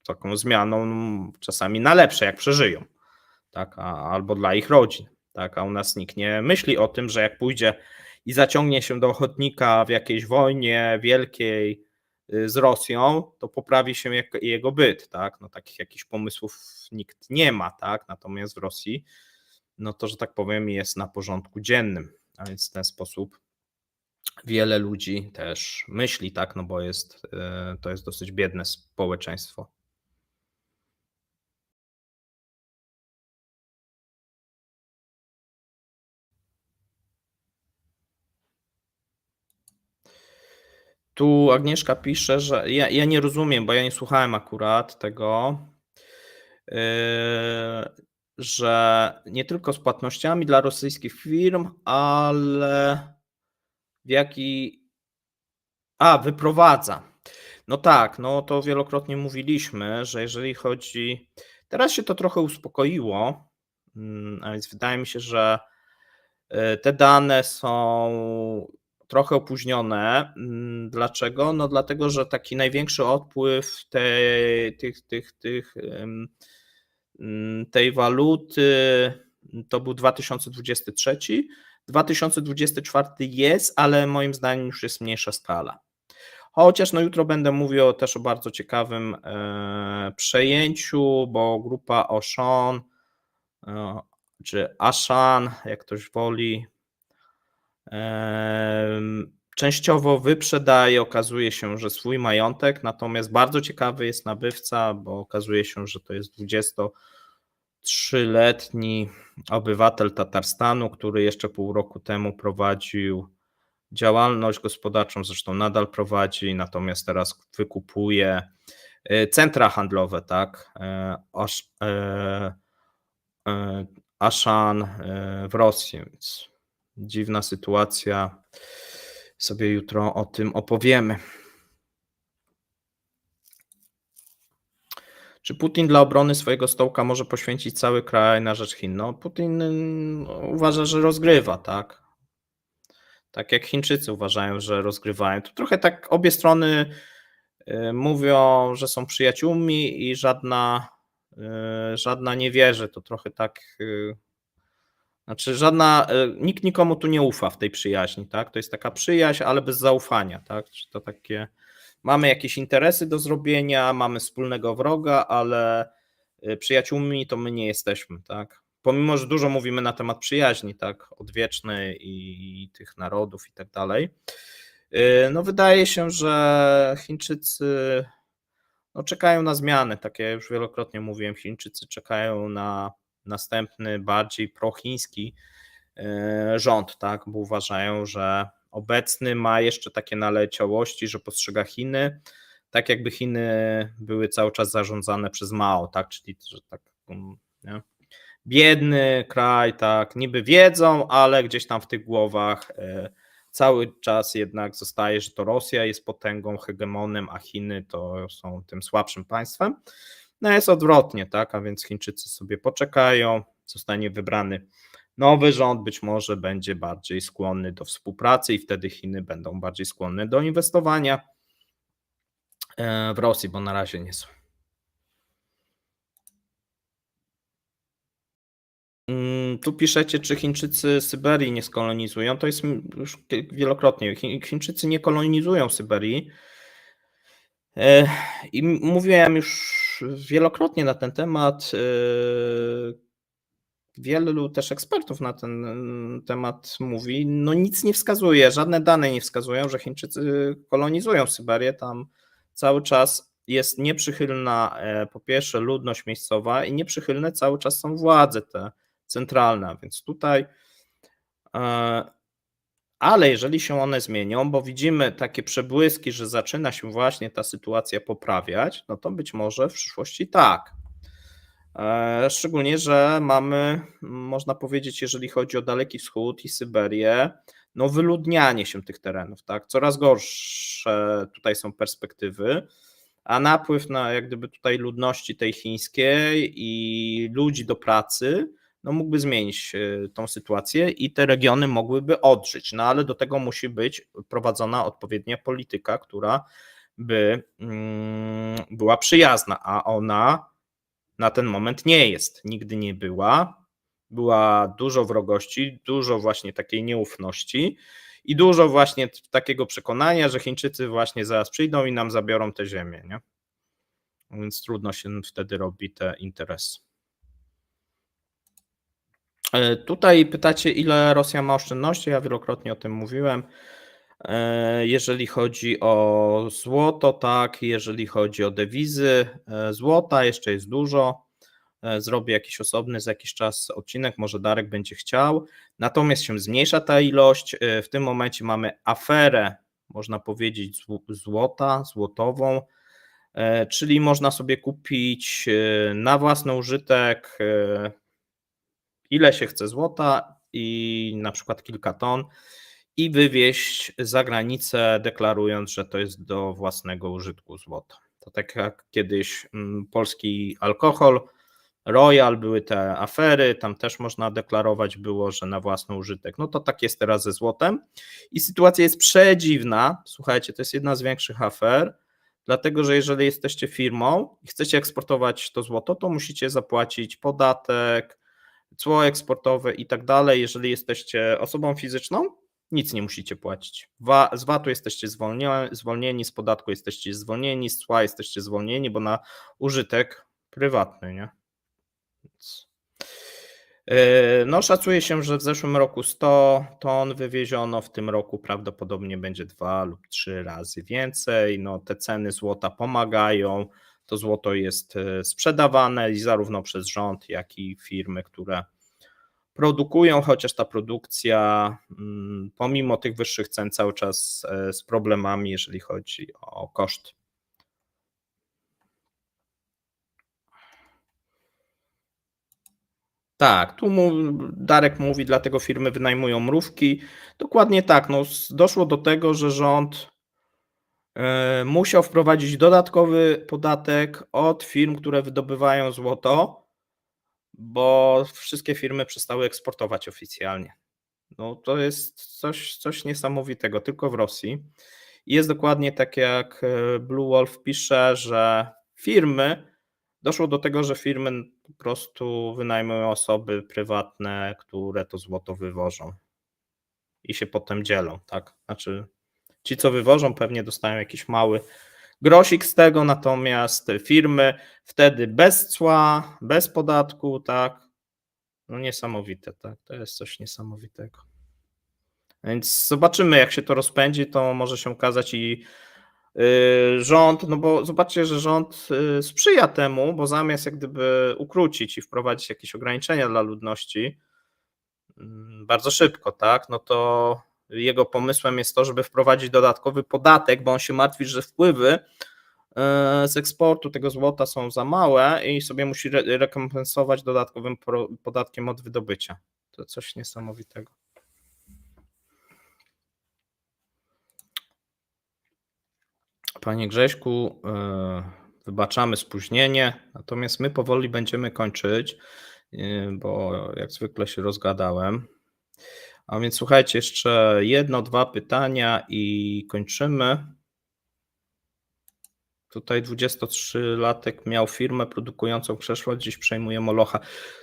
taką zmianą czasami na lepsze, jak przeżyją, tak, albo dla ich rodzin, tak, a u nas nikt nie myśli o tym, że jak pójdzie i zaciągnie się do ochotnika w jakiejś wojnie wielkiej z Rosją, to poprawi się jego byt, tak, no takich jakichś pomysłów nikt nie ma, tak, natomiast w Rosji, no to, że tak powiem, jest na porządku dziennym, a więc w ten sposób wiele ludzi też myśli, tak, no bo to jest dosyć biedne społeczeństwo. Tu Agnieszka pisze, że ja nie rozumiem, bo ja nie słuchałem akurat tego, yy, że nie tylko z płatnościami dla rosyjskich firm, ale w jaki wyprowadza. No tak, no to wielokrotnie mówiliśmy, że jeżeli chodzi teraz się to trochę uspokoiło, a więc wydaje mi się, że te dane są trochę opóźnione. Dlaczego? No dlatego, że taki największy odpływ tej waluty to był 2023. 2024 jest, ale moim zdaniem już jest mniejsza skala. Chociaż no jutro będę mówił też o bardzo ciekawym przejęciu, bo grupa Auchan e, czy Ashan, jak ktoś woli. Częściowo wyprzedaje, okazuje się, że swój majątek, natomiast bardzo ciekawy jest nabywca, bo okazuje się, że to jest 23-letni obywatel Tatarstanu, który jeszcze pół roku temu prowadził działalność gospodarczą, zresztą nadal prowadzi, natomiast teraz wykupuje centra handlowe, tak, e, Aszan w Rosji, więc dziwna sytuacja. Sobie jutro o tym opowiemy. Czy Putin dla obrony swojego stołka może poświęcić cały kraj na rzecz Chin? No, Putin uważa, że rozgrywa, tak? Tak jak Chińczycy uważają, że rozgrywają. To trochę tak obie strony mówią, że są przyjaciółmi i żadna nie wierzy. To trochę tak. Znaczy, nikt nikomu tu nie ufa w tej przyjaźni, tak? To jest taka przyjaźń, ale bez zaufania, tak? To takie. Mamy jakieś interesy do zrobienia, mamy wspólnego wroga, ale przyjaciółmi to my nie jesteśmy, tak? Pomimo, że dużo mówimy na temat przyjaźni, tak? Odwiecznej i tych narodów i tak dalej. No wydaje się, że Chińczycy czekają na zmiany, tak jak już wielokrotnie mówiłem, Chińczycy czekają na następny, bardziej prochiński rząd, tak? Bo uważają, że obecny ma jeszcze takie naleciałości, że postrzega Chiny tak, jakby Chiny były cały czas zarządzane przez Mao, tak? Czyli że tak, nie? Biedny kraj, tak, niby wiedzą, ale gdzieś tam w tych głowach cały czas jednak zostaje, że to Rosja jest potęgą, hegemonem, a Chiny to są tym słabszym państwem. No jest odwrotnie, tak, a więc Chińczycy sobie poczekają, zostanie wybrany nowy rząd, być może będzie bardziej skłonny do współpracy i wtedy Chiny będą bardziej skłonne do inwestowania w Rosji, bo na razie nie są. Tu piszecie, czy Chińczycy Syberii nie skolonizują. To jest już wielokrotnie. Chińczycy nie kolonizują Syberii. I mówiłem już wielokrotnie na ten temat. Wielu też ekspertów na ten temat mówi. No nic nie wskazuje, żadne dane nie wskazują, że Chińczycy kolonizują Syberię. Tam cały czas jest nieprzychylna, po pierwsze, ludność miejscowa i nieprzychylne cały czas są władze te centralne, więc tutaj. Ale jeżeli się one zmienią, bo widzimy takie przebłyski, że zaczyna się właśnie ta sytuacja poprawiać, no to być może w przyszłości tak. Szczególnie, że mamy, można powiedzieć, jeżeli chodzi o Daleki Wschód i Syberię, no wyludnianie się tych terenów, tak? Coraz gorsze tutaj są perspektywy, a napływ na jak gdyby tutaj ludności tej chińskiej i ludzi do pracy, no mógłby zmienić tą sytuację i te regiony mogłyby odżyć, no ale do tego musi być prowadzona odpowiednia polityka, która by była przyjazna, a ona na ten moment nie jest, nigdy nie była. Była dużo wrogości, dużo właśnie takiej nieufności i dużo właśnie takiego przekonania, że Chińczycy właśnie zaraz przyjdą i nam zabiorą tę ziemię, nie? Więc trudno się wtedy robi te interesy. Tutaj pytacie, ile Rosja ma oszczędności. Ja wielokrotnie o tym mówiłem. Jeżeli chodzi o złoto, tak, jeżeli chodzi o dewizy, złota jeszcze jest dużo. Zrobię jakiś osobny za jakiś czas odcinek, może Darek będzie chciał. Natomiast się zmniejsza ta ilość. W tym momencie mamy aferę, można powiedzieć, złotową, czyli można sobie kupić na własny użytek ile się chce złota i na przykład kilka ton i wywieźć za granicę, deklarując, że to jest do własnego użytku złota. To tak jak kiedyś polski alkohol, Royal, były te afery, tam też można deklarować było, że na własny użytek. No to tak jest teraz ze złotem i sytuacja jest przedziwna. Słuchajcie, to jest jedna z większych afer, dlatego że jeżeli jesteście firmą i chcecie eksportować to złoto, to musicie zapłacić podatek, cło eksportowe i tak dalej. Jeżeli jesteście osobą fizyczną, nic nie musicie płacić. Z VAT-u jesteście zwolnieni, z podatku jesteście zwolnieni, z cła jesteście zwolnieni, bo na użytek prywatny, nie? Więc No, szacuje się, że w zeszłym roku 100 ton wywieziono, w tym roku prawdopodobnie będzie 2 lub 3 razy więcej. No, te ceny złota pomagają. To złoto jest sprzedawane i zarówno przez rząd, jak i firmy, które produkują, chociaż ta produkcja, pomimo tych wyższych cen cały czas z problemami, jeżeli chodzi o koszty. Tak, tu Darek mówi, dlatego firmy wynajmują mrówki. Dokładnie tak, no, doszło do tego, że rząd musiał wprowadzić dodatkowy podatek od firm, które wydobywają złoto, bo wszystkie firmy przestały eksportować oficjalnie. No, to jest coś niesamowitego, tylko w Rosji. I jest dokładnie tak, jak Blue Wolf pisze, że doszło do tego, że firmy po prostu wynajmują osoby prywatne, które to złoto wywożą i się potem dzielą, tak? Znaczy, ci, co wywożą, pewnie dostają jakiś mały grosik z tego, natomiast firmy wtedy bez cła, bez podatku, tak? No niesamowite, tak? To jest coś niesamowitego. Więc zobaczymy, jak się to rozpędzi, to może się okazać i rząd, no bo zobaczcie, że rząd sprzyja temu, bo zamiast jak gdyby ukrócić i wprowadzić jakieś ograniczenia dla ludności bardzo szybko, tak, no to jego pomysłem jest to, żeby wprowadzić dodatkowy podatek, bo on się martwi, że wpływy z eksportu tego złota są za małe i sobie musi rekompensować dodatkowym podatkiem od wydobycia. To coś niesamowitego. Panie Grześku, wybaczamy spóźnienie, natomiast my powoli będziemy kończyć, bo jak zwykle się rozgadałem. A więc słuchajcie, jeszcze jedno, dwa pytania i kończymy. Tutaj 23-latek miał firmę produkującą krzesła, dziś przejmuje Molocha.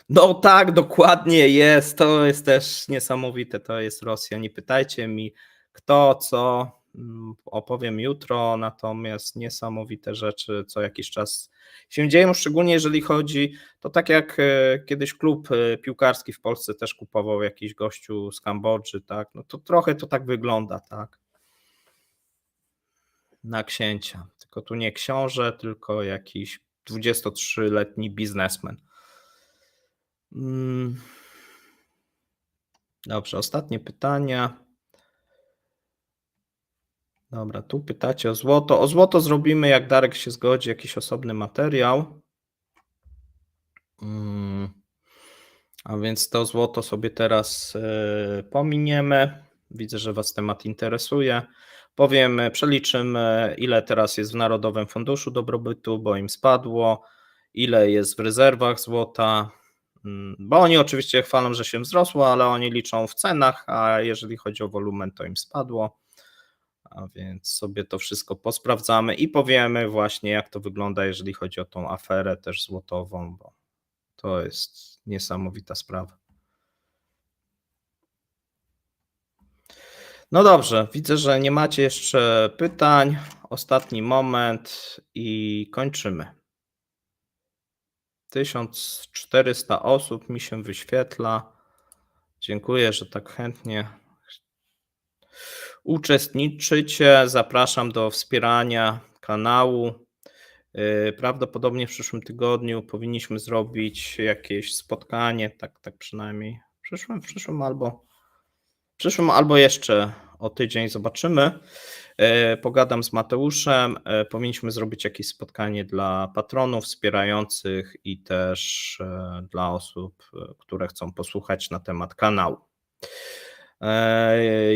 No tak, dokładnie jest. To jest też niesamowite. To jest Rosja. Nie pytajcie mi kto, co. Opowiem jutro, natomiast niesamowite rzeczy co jakiś czas się dzieją, szczególnie jeżeli chodzi, to tak jak kiedyś klub piłkarski w Polsce też kupował jakiś gościu z Kambodży, tak, no to trochę to tak wygląda, tak, na księcia, tylko tu nie książę, tylko jakiś 23-letni biznesmen. Dobrze, ostatnie pytania. Dobra, tu pytacie o złoto. O złoto zrobimy, jak Darek się zgodzi, jakiś osobny materiał. A więc to złoto sobie teraz pominiemy. Widzę, że Was temat interesuje. Powiemy, przeliczymy, ile teraz jest w Narodowym Funduszu Dobrobytu, bo im spadło, ile jest w rezerwach złota, bo oni oczywiście chwalą, że się wzrosło, ale oni liczą w cenach, a jeżeli chodzi o wolumen, to im spadło. A więc sobie to wszystko posprawdzamy i powiemy właśnie, jak to wygląda, jeżeli chodzi o tą aferę też złotową, bo to jest niesamowita sprawa. No dobrze, widzę, że nie macie jeszcze pytań. Ostatni moment i kończymy. 1400 osób mi się wyświetla. Dziękuję, że tak chętnie uczestniczycie. Zapraszam do wspierania kanału. Prawdopodobnie w przyszłym tygodniu powinniśmy zrobić jakieś spotkanie, tak przynajmniej w przyszłym albo jeszcze o tydzień zobaczymy. Pogadam z Mateuszem. Powinniśmy zrobić jakieś spotkanie dla patronów wspierających i też dla osób, które chcą posłuchać na temat kanału.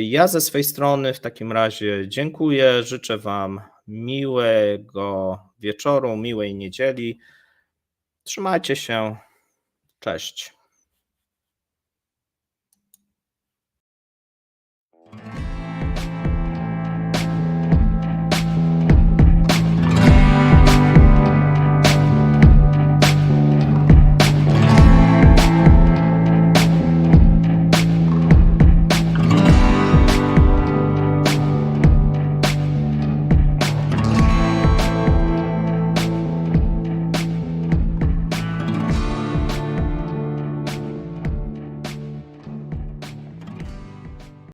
Ja ze swej strony w takim razie dziękuję. Życzę Wam miłego wieczoru, miłej niedzieli. Trzymajcie się. Cześć.